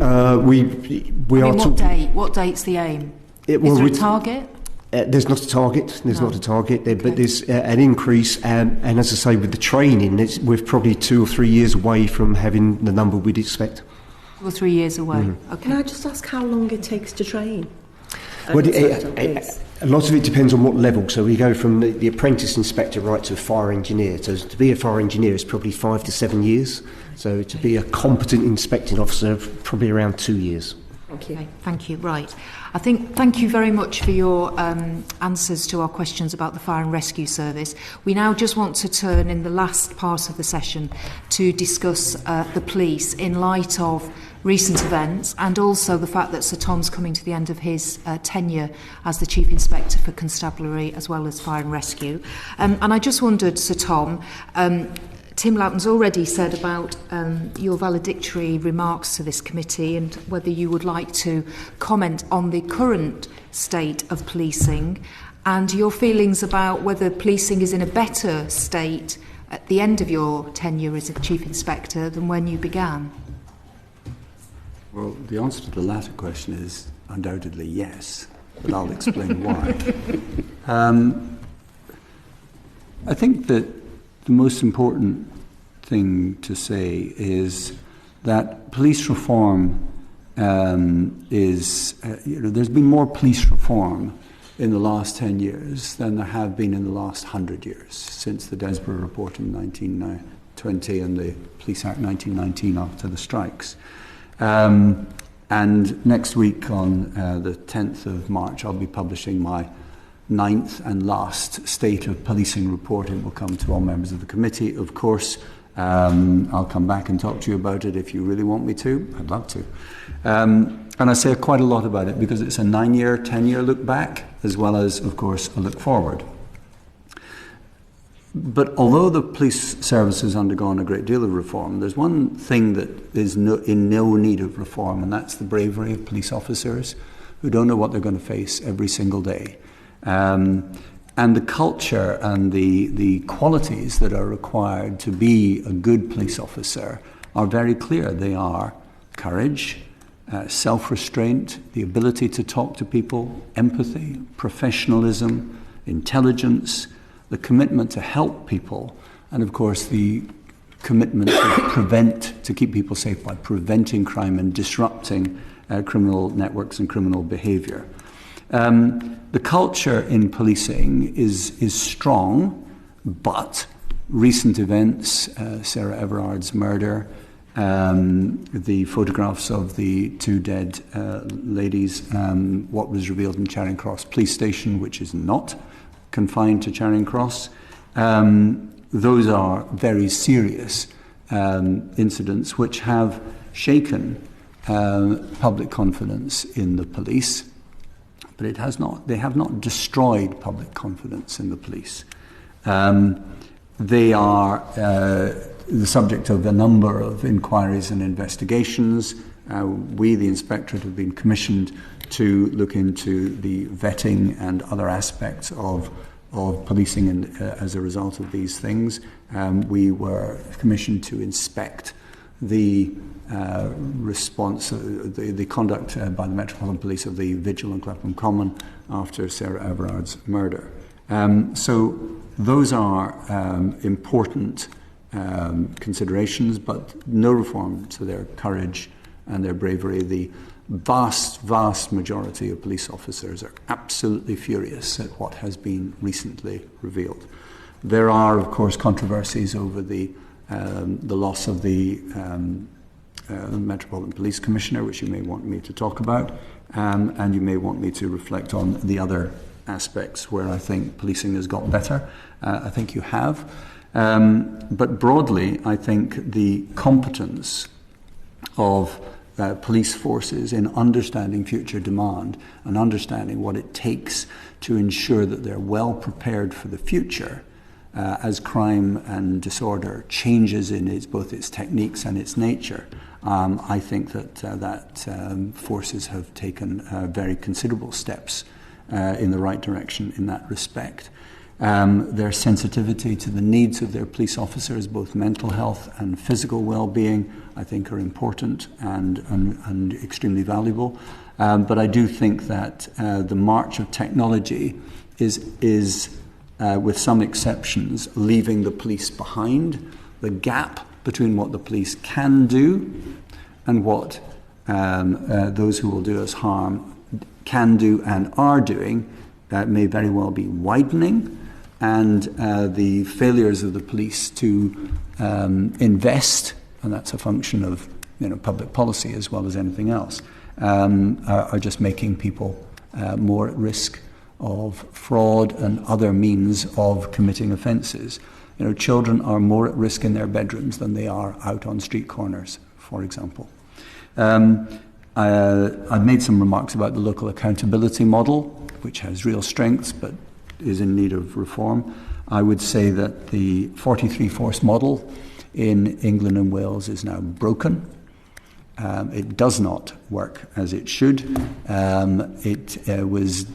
we are. What date's the aim? Is there a target? There's not a target. But there's an increase, and as I say, with the training, we're probably 2 or 3 years away from having the number we'd expect. 2 or 3 years away. Mm-hmm. Okay. Can I just ask how long it takes to train? Well, a lot of it depends on what level. So we go from the apprentice inspector right to a fire engineer. So to be a fire engineer is probably 5 to 7 years. So to be a competent inspecting officer, probably around 2 years. Okay, thank you. Right. Thank you very much for your answers to our questions about the Fire and Rescue Service. We now just want to turn in the last part of the session to discuss the police in light of recent events, and also the fact that Sir Tom's coming to the end of his tenure as the Chief Inspector for Constabulary as well as Fire and Rescue. And I just wondered, Sir Tom, Tim Loughton's already said about your valedictory remarks to this committee, and whether you would like to comment on the current state of policing and your feelings about whether policing is in a better state at the end of your tenure as a Chief Inspector than when you began. Well, the answer to the latter question is undoubtedly yes, but I'll explain why. I think that the most important thing to say is that police reform there's been more police reform in the last 10 years than there have been in the last 100 years, since the Desborough Report in 1920 and the Police Act 1919 after the strikes. And next week on the 10th of March, I'll be publishing my 9th and last State of Policing report. It will come to all members of the committee, of course. I'll come back and talk to you about it if you really want me to. I'd love to. And I say quite a lot about it because it's a 9-year, 10-year look back, as well as, of course, a look forward. But although the police service has undergone a great deal of reform, there's one thing that is in no need of reform, and that's the bravery of police officers who don't know what they're going to face every single day. And the culture and the qualities that are required to be a good police officer are very clear. They are courage, self-restraint, the ability to talk to people, empathy, professionalism, intelligence, the commitment to help people, and of course the commitment to keep people safe by preventing crime and disrupting criminal networks and criminal behaviour. The culture in policing is strong, but recent events, Sarah Everard's murder, the photographs of the 2 dead ladies, what was revealed in Charing Cross Police Station, which is not confined to Charing Cross, those are very serious incidents which have shaken public confidence in the police. But they have not destroyed public confidence in the police. They are the subject of a number of inquiries and investigations. We, the Inspectorate, have been commissioned to look into the vetting and other aspects of policing, and as a result of these things, we were commissioned to inspect the response, the conduct by the Metropolitan Police of the vigil on Clapham Common after Sarah Everard's murder. So those are important considerations, but no reform to their courage and their bravery. The vast majority of police officers are absolutely furious at what has been recently revealed. There are, of course, controversies over the loss of the Metropolitan Police Commissioner, which you may want me to talk about, and you may want me to reflect on the other aspects where I think policing has got better. I think you have. But broadly, I think the competence of police forces in understanding future demand and understanding what it takes to ensure that they're well prepared for the future as crime and disorder changes in both its techniques and its nature, I think that forces have taken very considerable steps in the right direction in that respect. Their sensitivity to the needs of their police officers, both mental health and physical well-being, I think are important and extremely valuable. But I do think that the march of technology is with some exceptions, leaving the police behind. The gap between what the police can do and what those who will do us harm can do and are doing may very well be widening. And the failures of the police to invest, and that's a function of public policy as well as anything else, are just making people more at risk of fraud and other means of committing offences. Children are more at risk in their bedrooms than they are out on street corners, for example. I've made some remarks about the local accountability model, which has real strengths but is in need of reform. I would say that the 43 force model in England and Wales is now broken. It does not work as it should. It was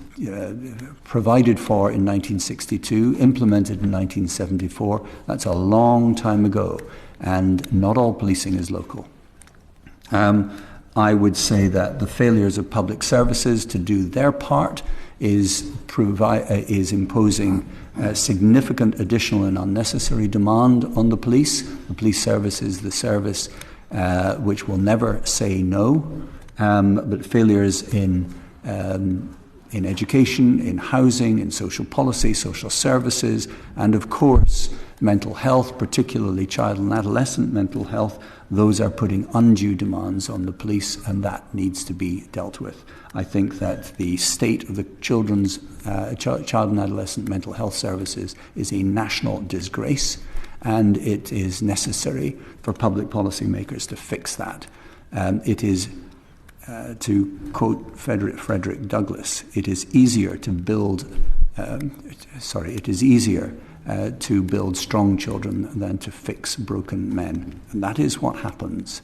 provided for in 1962, implemented in 1974. That's a long time ago, and not all policing is local. I would say that the failures of public services to do their part is imposing significant additional and unnecessary demand on the police. The police service is the service which will never say no, but failures in education, in housing, in social policy, social services, and of course mental health, particularly child and adolescent mental health, those are putting undue demands on the police, and that needs to be dealt with. I think that the state of the children's child and adolescent mental health services is a national disgrace, and it is necessary for public policymakers to fix that. It is, to quote Frederick Douglass, it is easier to build strong children than to fix broken men. And that is what happens.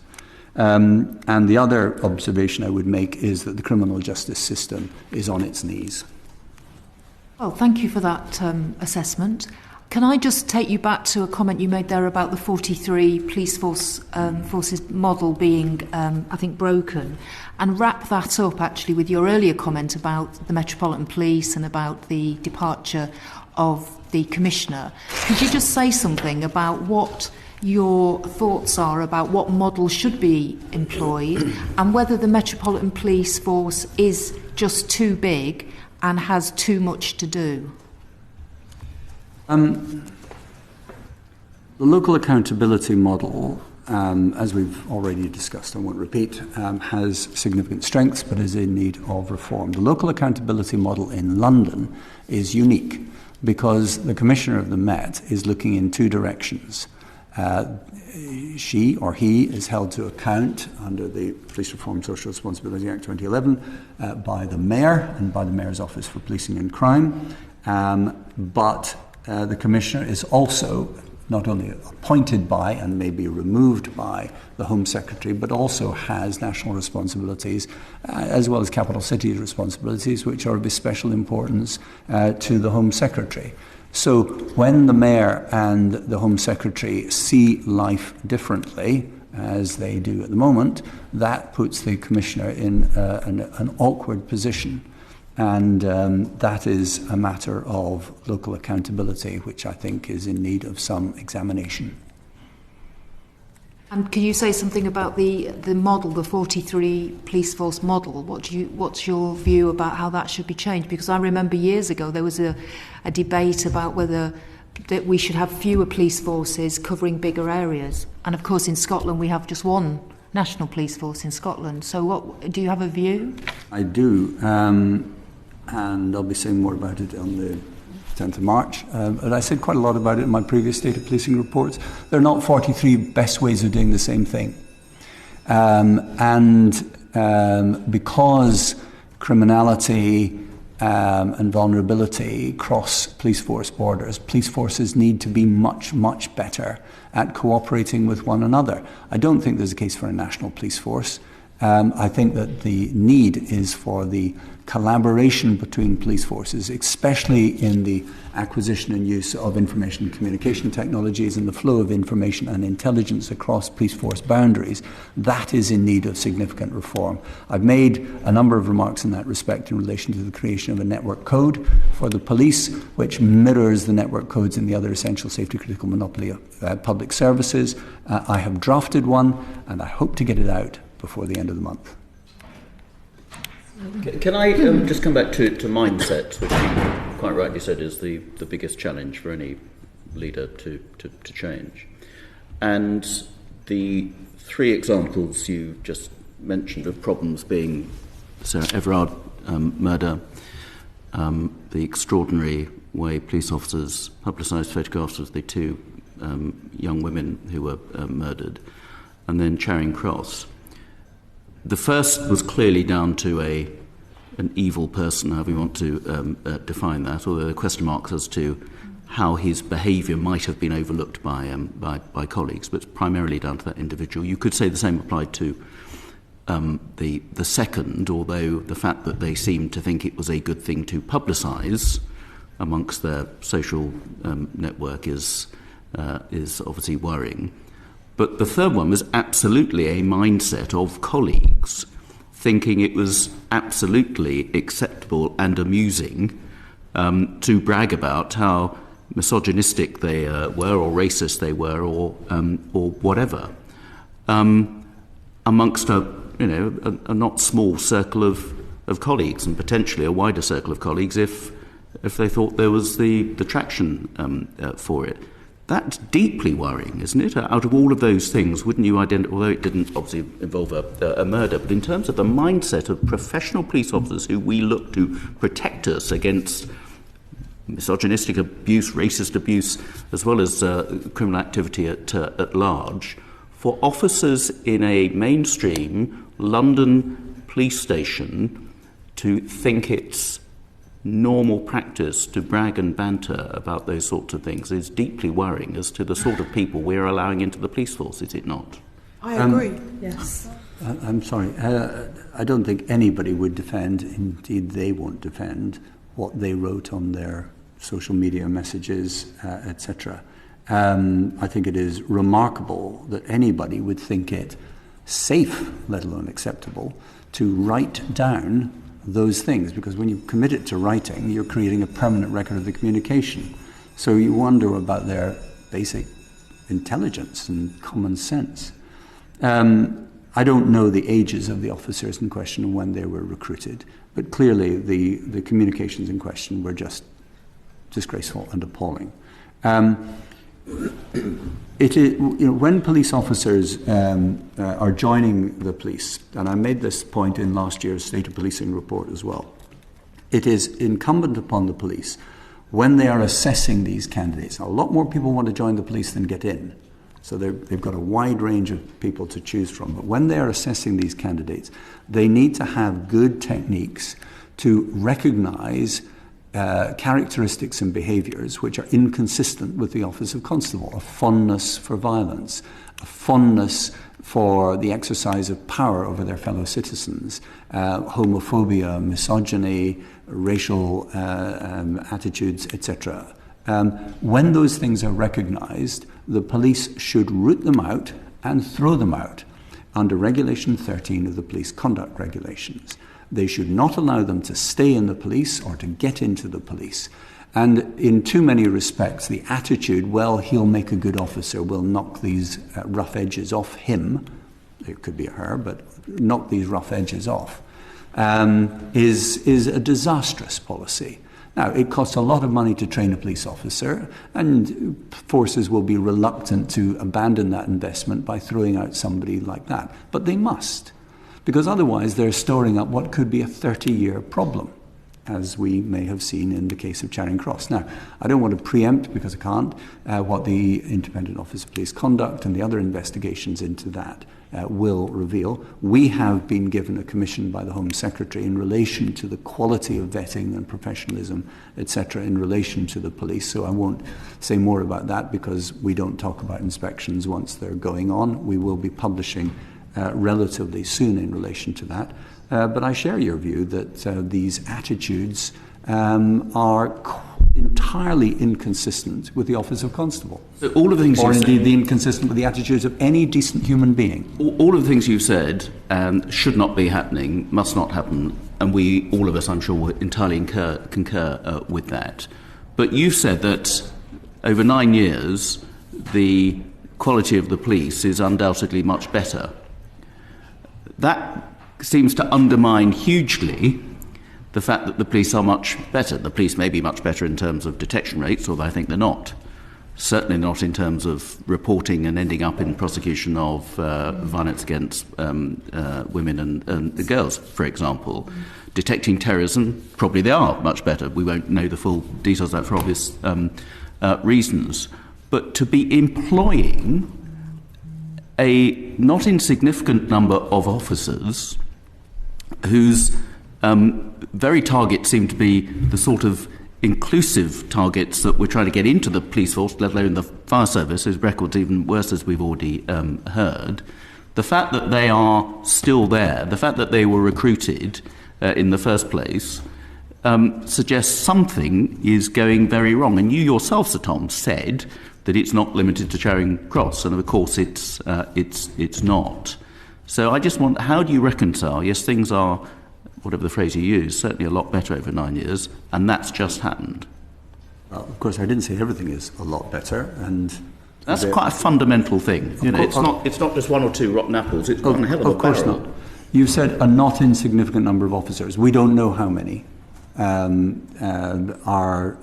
And the other observation I would make is that the criminal justice system is on its knees. Well, thank you for that assessment. Can I just take you back to a comment you made there about the 43 police forces model being, I think, broken, and wrap that up actually with your earlier comment about the Metropolitan Police and about the departure of the Commissioner. Could you just say something about what your thoughts are about what model should be employed and whether the Metropolitan Police Force is just too big and has too much to do? The local accountability model, as we've already discussed, I won't repeat, has significant strengths but is in need of reform. The local accountability model in London is unique because the Commissioner of the Met is looking in two directions. She or he is held to account under the Police Reform Social Responsibility Act 2011 by the Mayor and by the Mayor's Office for Policing and Crime, but the Commissioner is also not only appointed by and may be removed by the Home Secretary, but also has national responsibilities as well as capital cities responsibilities, which are of special importance to the Home Secretary. So when the Mayor and the Home Secretary see life differently, as they do at the moment, that puts the Commissioner in an awkward position. And that is a matter of local accountability, which I think is in need of some examination. And can you say something about the model, the 43 police force model? What's your view about how that should be changed? Because I remember years ago there was a debate about whether that we should have fewer police forces covering bigger areas. And of course in Scotland we have just one national police force in Scotland. So do you have a view? I do. And I'll be saying more about it on the 10th of March. But I said quite a lot about it in my previous State of Policing reports. There are not 43 best ways of doing the same thing. Because criminality and vulnerability cross police force borders. Police forces need to be much, much better at cooperating with one another. I don't think there's a case for a national police force. I think that the need is for the collaboration between police forces, especially in the acquisition and use of information and communication technologies and the flow of information and intelligence across police force boundaries. That is in need of significant reform. I've made a number of remarks in that respect in relation to the creation of a network code for the police, which mirrors the network codes in the other essential safety critical monopoly of public services. I have drafted one, and I hope to get it out before the end of the month. Can I just come back to mindset, which you quite rightly said is the biggest challenge for any leader to change. And the three examples you just mentioned of problems being Sarah Everard murder, the extraordinary way police officers publicised photographs of the two young women who were murdered, and then Charing Cross. The first was clearly down to an evil person, however you want to define that, although there are question marks as to how his behaviour might have been overlooked by colleagues, but primarily down to that individual. You could say the same applied to the second, although the fact that they seemed to think it was a good thing to publicise amongst their social network is obviously worrying. But the third one was absolutely a mindset of colleagues thinking it was absolutely acceptable and amusing to brag about how misogynistic they were, or racist they were, or whatever, amongst a not small circle of colleagues, and potentially a wider circle of colleagues if they thought there was the traction for it. That's deeply worrying, isn't it? Out of all of those things, wouldn't you identify, although it didn't obviously involve a murder, but in terms of the mindset of professional police officers who we look to protect us against misogynistic abuse, racist abuse, as well as criminal activity at large, for officers in a mainstream London police station to think it's normal practice to brag and banter about those sorts of things is deeply worrying as to the sort of people we're allowing into the police force, is it not? I agree, yes. I'm sorry. I don't think anybody would defend, indeed they won't defend, what they wrote on their social media messages, etc. I think it is remarkable that anybody would think it safe, let alone acceptable, to write down those things, because when you commit it to writing, you're creating a permanent record of the communication. So you wonder about their basic intelligence and common sense. I don't know the ages of the officers in question and when they were recruited, but clearly the communications in question were just disgraceful and appalling. It is, when police officers are joining the police, and I made this point in last year's State of Policing report as well, it is incumbent upon the police, when they are assessing these candidates, a lot more people want to join the police than get in, so they've got a wide range of people to choose from, but when they are assessing these candidates, they need to have good techniques to recognise characteristics and behaviours which are inconsistent with the office of constable, a fondness for violence, a fondness for the exercise of power over their fellow citizens, homophobia, misogyny, racial attitudes, etc. When those things are recognised, the police should root them out and throw them out under Regulation 13 of the Police Conduct Regulations. They should not allow them to stay in the police or to get into the police. And in too many respects, the attitude, well, he'll make a good officer, will knock these rough edges off him, it could be her, but knock these rough edges off, is a disastrous policy. Now, it costs a lot of money to train a police officer, and forces will be reluctant to abandon that investment by throwing out somebody like that. But they must, because otherwise they're storing up what could be a 30-year problem, as we may have seen in the case of Charing Cross. Now, I don't want to preempt, because I can't, what the Independent Office of Police Conduct and the other investigations into that will reveal. We have been given a commission by the Home Secretary in relation to the quality of vetting and professionalism, etc., in relation to the police. So I won't say more about that because we don't talk about inspections once they're going on. We will be publishing relatively soon in relation to that. But I share your view that these attitudes are entirely inconsistent with the office of constable. So all of the things or you've indeed said, the inconsistent with the attitudes of any decent human being. all of the things you've said should not be happening, must not happen, and we, all of us, I'm sure, will entirely concur with that. But you've said that over 9 years, the quality of the police is undoubtedly much better. That seems to undermine hugely the fact that the police are much better. The police may be much better in terms of detection rates, although I think they're not. Certainly not in terms of reporting and ending up in prosecution of violence against women and girls, for example. Detecting terrorism, probably they are much better. We won't know the full details of that for obvious reasons. But to be employing a not insignificant number of officers whose very targets seem to be the sort of inclusive targets that we're trying to get into the police force, let alone the fire service, whose record's even worse, as we've already heard. The fact that they are still there, the fact that they were recruited in the first place, suggests something is going very wrong. And you yourself, Sir Tom, said that it's not limited to Charing Cross, and of course it's not. So I just want, how do you reconcile? Yes, things are, whatever the phrase you use, certainly a lot better over 9 years, and that's just happened. Well, of course, I didn't say everything is a lot better, and that's quite a fundamental thing. You know, it's not just one or two rotten apples. It's one hell of a barrel. Of course not. You said a not insignificant number of officers. We don't know how many are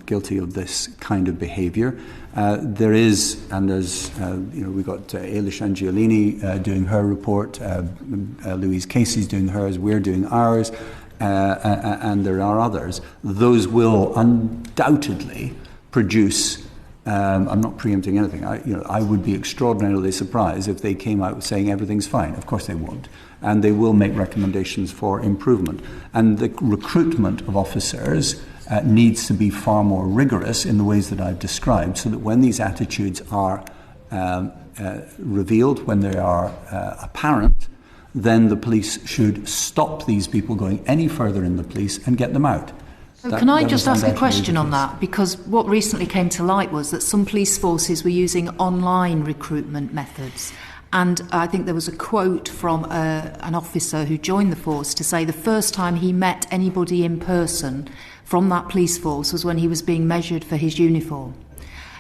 guilty of this kind of behaviour. There is, and there's, we got Ailish Angiolini doing her report, Louise Casey's doing hers, we're doing ours, and there are others. Those will undoubtedly produce. I'm not preempting anything. I would be extraordinarily surprised if they came out saying everything's fine. Of course they won't. And they will make recommendations for improvement. And the recruitment of officers needs to be far more rigorous in the ways that I've described, so that when these attitudes are revealed, when they are apparent, then the police should stop these people going any further in the police and get them out. Can I just ask a question on that? Because what recently came to light was that some police forces were using online recruitment methods. And I think there was a quote from an officer who joined the force to say the first time he met anybody in person from that police force was when he was being measured for his uniform.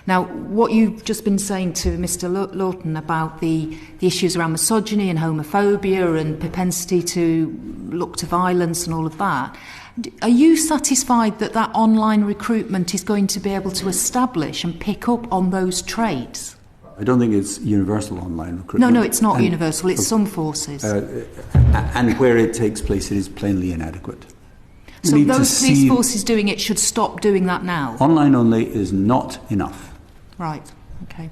Now, what you've just been saying to Mr. Lawton about the issues around misogyny and homophobia and propensity to look to violence and all of that, are you satisfied that that online recruitment is going to be able to establish and pick up on those traits? I don't think it's universal online recruitment. No, it's not universal. It's some forces. And where it takes place, it is plainly inadequate. So those police forces doing it should stop doing that now? Online only is not enough. Right, okay.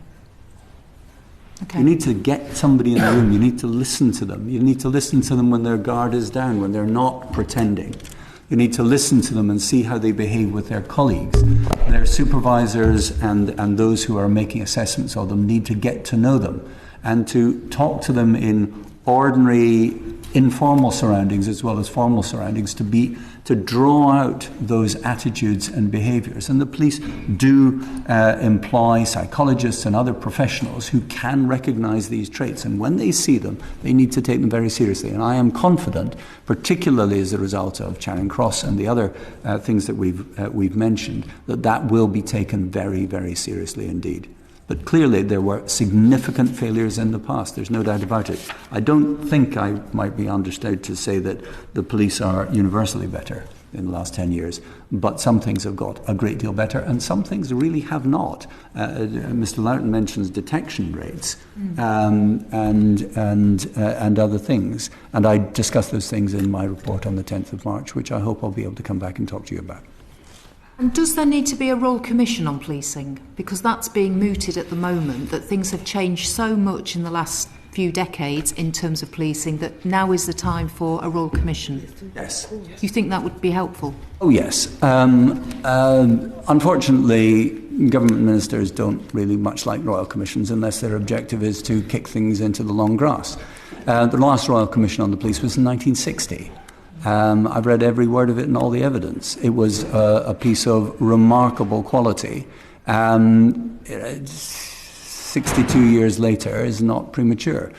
You need to get somebody in the room. You need to listen to them. You need to listen to them when their guard is down, when they're not pretending. You need to listen to them and see how they behave with their colleagues. Their supervisors and those who are making assessments of them need to get to know them and to talk to them in ordinary, informal surroundings as well as formal surroundings to draw out those attitudes and behaviours. And the police do employ psychologists and other professionals who can recognise these traits. And when they see them, they need to take them very seriously. And I am confident, particularly as a result of Charing Cross and the other things that we've mentioned, that will be taken very, very seriously indeed. But clearly there were significant failures in the past, there's no doubt about it. I don't think I might be understood to say that the police are universally better in the last 10 years, but some things have got a great deal better and some things really have not. Mr. Loughton mentions detection rates and other things, and I discussed those things in my report on the 10th of March, which I hope I'll be able to come back and talk to you about. And does there need to be a Royal Commission on policing? Because that's being mooted at the moment, that things have changed so much in the last few decades in terms of policing, that now is the time for a Royal Commission? Yes. Do you think that would be helpful? Oh, yes. Unfortunately, government ministers don't really much like Royal Commissions unless their objective is to kick things into the long grass. The last Royal Commission on the police was in 1960. I've read every word of it and all the evidence. It was a piece of remarkable quality. 62 years later is not premature.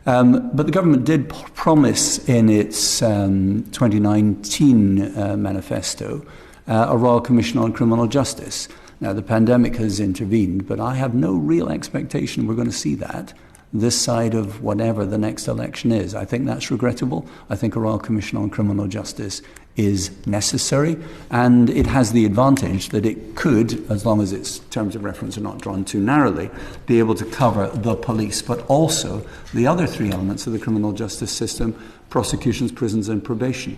But the government did promise in its 2019 manifesto a Royal Commission on Criminal Justice. Now, the pandemic has intervened, but I have no real expectation we're going to see that this side of whatever the next election is. I think that's regrettable. I think a Royal Commission on Criminal Justice is necessary, and it has the advantage that it could, as long as its terms of reference are not drawn too narrowly, be able to cover the police, but also the other three elements of the criminal justice system: prosecutions, prisons and probation.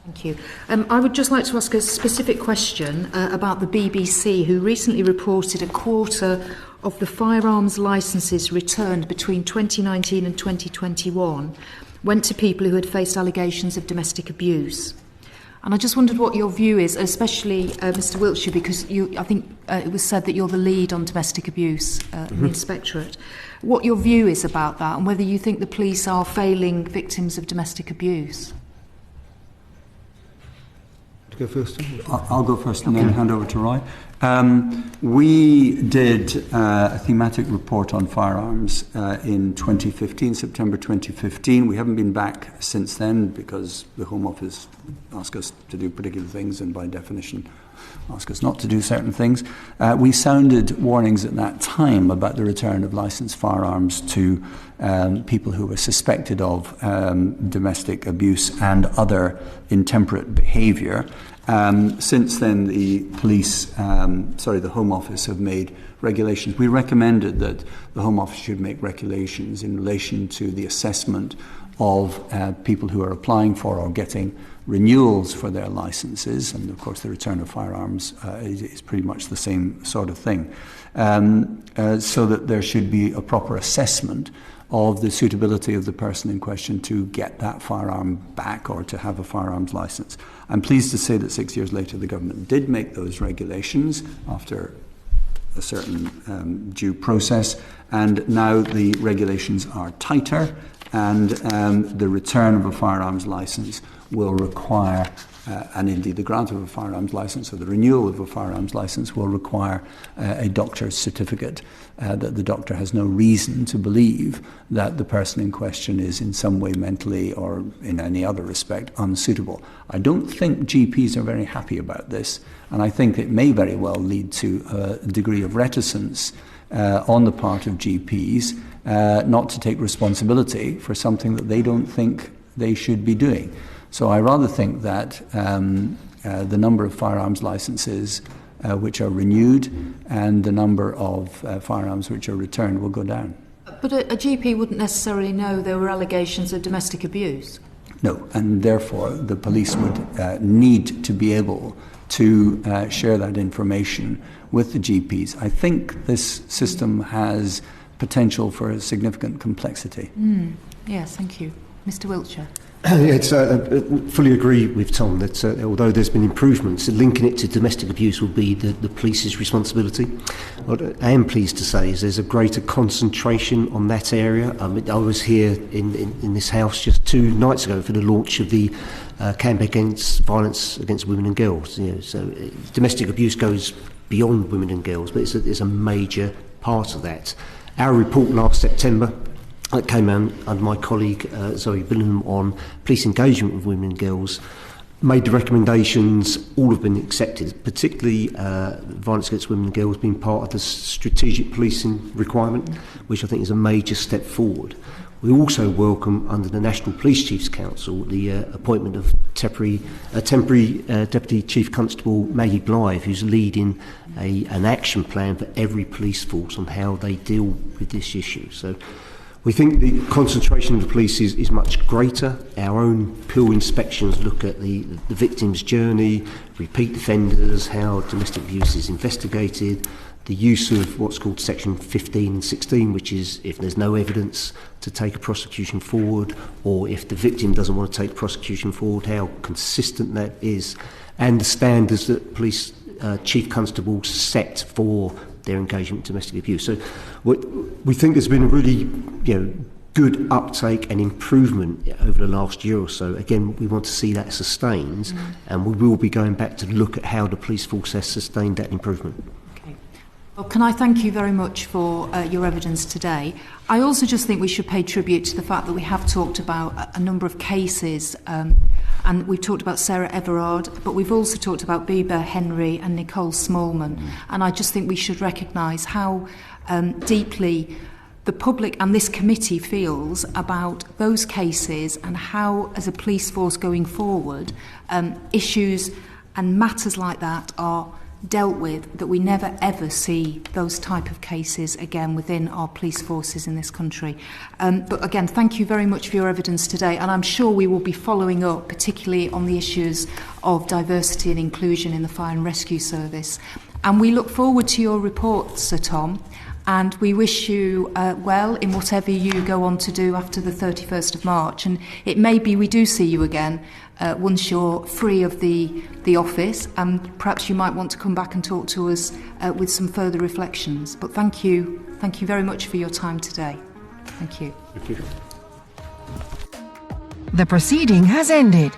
Thank you. I would just like to ask a specific question about the BBC, who recently reported a quarter of the firearms licences returned between 2019 and 2021 went to people who had faced allegations of domestic abuse. And I just wondered what your view is, especially Mr. Wilsher, because I think it was said that you're the lead on domestic abuse in the Inspectorate. What your view is about that, and whether you think the police are failing victims of domestic abuse. Go first? I'll go first and then hand over to Roy. We did a thematic report on firearms in 2015, September 2015. We haven't been back since then because the Home Office asked us to do particular things and by definition ask us not to do certain things. We sounded warnings at that time about the return of licensed firearms to people who were suspected of domestic abuse and other intemperate behaviour. Since then, the Home Office have made regulations. We recommended that the Home Office should make regulations in relation to the assessment of people who are applying for or getting renewals for their licences, and of course the return of firearms is pretty much the same sort of thing, so that there should be a proper assessment of the suitability of the person in question to get that firearm back or to have a firearms licence. I'm pleased to say that 6 years later the government did make those regulations after a certain due process, and now the regulations are tighter, and the return of a firearms licence will require, and indeed the grant of a firearms licence or the renewal of a firearms licence will require a doctor's certificate that the doctor has no reason to believe that the person in question is in some way mentally or in any other respect unsuitable. I don't think GPs are very happy about this, and I think it may very well lead to a degree of reticence on the part of GPs not to take responsibility for something that they don't think they should be doing. So I rather think that the number of firearms licences which are renewed and the number of firearms which are returned will go down. But a GP wouldn't necessarily know there were allegations of domestic abuse. No, and therefore the police would need to be able to share that information with the GPs. I think this system has potential for significant complexity. Yes, thank you. Mr. Wilsher. Fully agree with Tom that although there's been improvements, linking it to domestic abuse will be the police's responsibility. What I am pleased to say is there's a greater concentration on that area. I was here in this house just 2 nights ago for the launch of the campaign against violence against women and girls. So domestic abuse goes beyond women and girls, but it's a major part of that. Our report last September that came out under my colleague Zoe Billingham on police engagement with women and girls made the recommendations. All have been accepted, particularly violence against women and girls being part of the strategic policing requirement, which I think is a major step forward. We also welcome, under the National Police Chiefs Council, the appointment of temporary Deputy Chief Constable Maggie Blythe, who's leading an action plan for every police force on how they deal with this issue. So we think the concentration of the police is much greater. Our own pill inspections look at the victim's journey, repeat offenders, how domestic abuse is investigated, the use of what's called section 15 and 16, which is if there's no evidence to take a prosecution forward, or if the victim doesn't want to take prosecution forward, how consistent that is, and the standards that police chief constables set for their engagement in domestic abuse. So we think there's been a really good uptake and improvement over the last year or so. Again, we want to see that sustained, and we will be going back to look at how the police force has sustained that improvement. Okay. Well, can I thank you very much for your evidence today. I also just think we should pay tribute to the fact that we have talked about a number of cases, and we've talked about Sarah Everard, but we've also talked about Bieber Henry and Nicole Smallman, and I just think we should recognise how deeply the public and this committee feels about those cases, and how, as a police force going forward, issues and matters like that are dealt with, that we never ever see those type of cases again within our police forces in this country. But again, thank you very much for your evidence today, and I'm sure we will be following up, particularly on the issues of diversity and inclusion in the fire and rescue service. And we look forward to your report, Sir Tom, and we wish you well in whatever you go on to do after the 31st of March. And it may be we do see you again once you're free of the office, and perhaps you might want to come back and talk to us with some further reflections. But thank you very much for your time today. Thank you. Thank you. The proceeding has ended.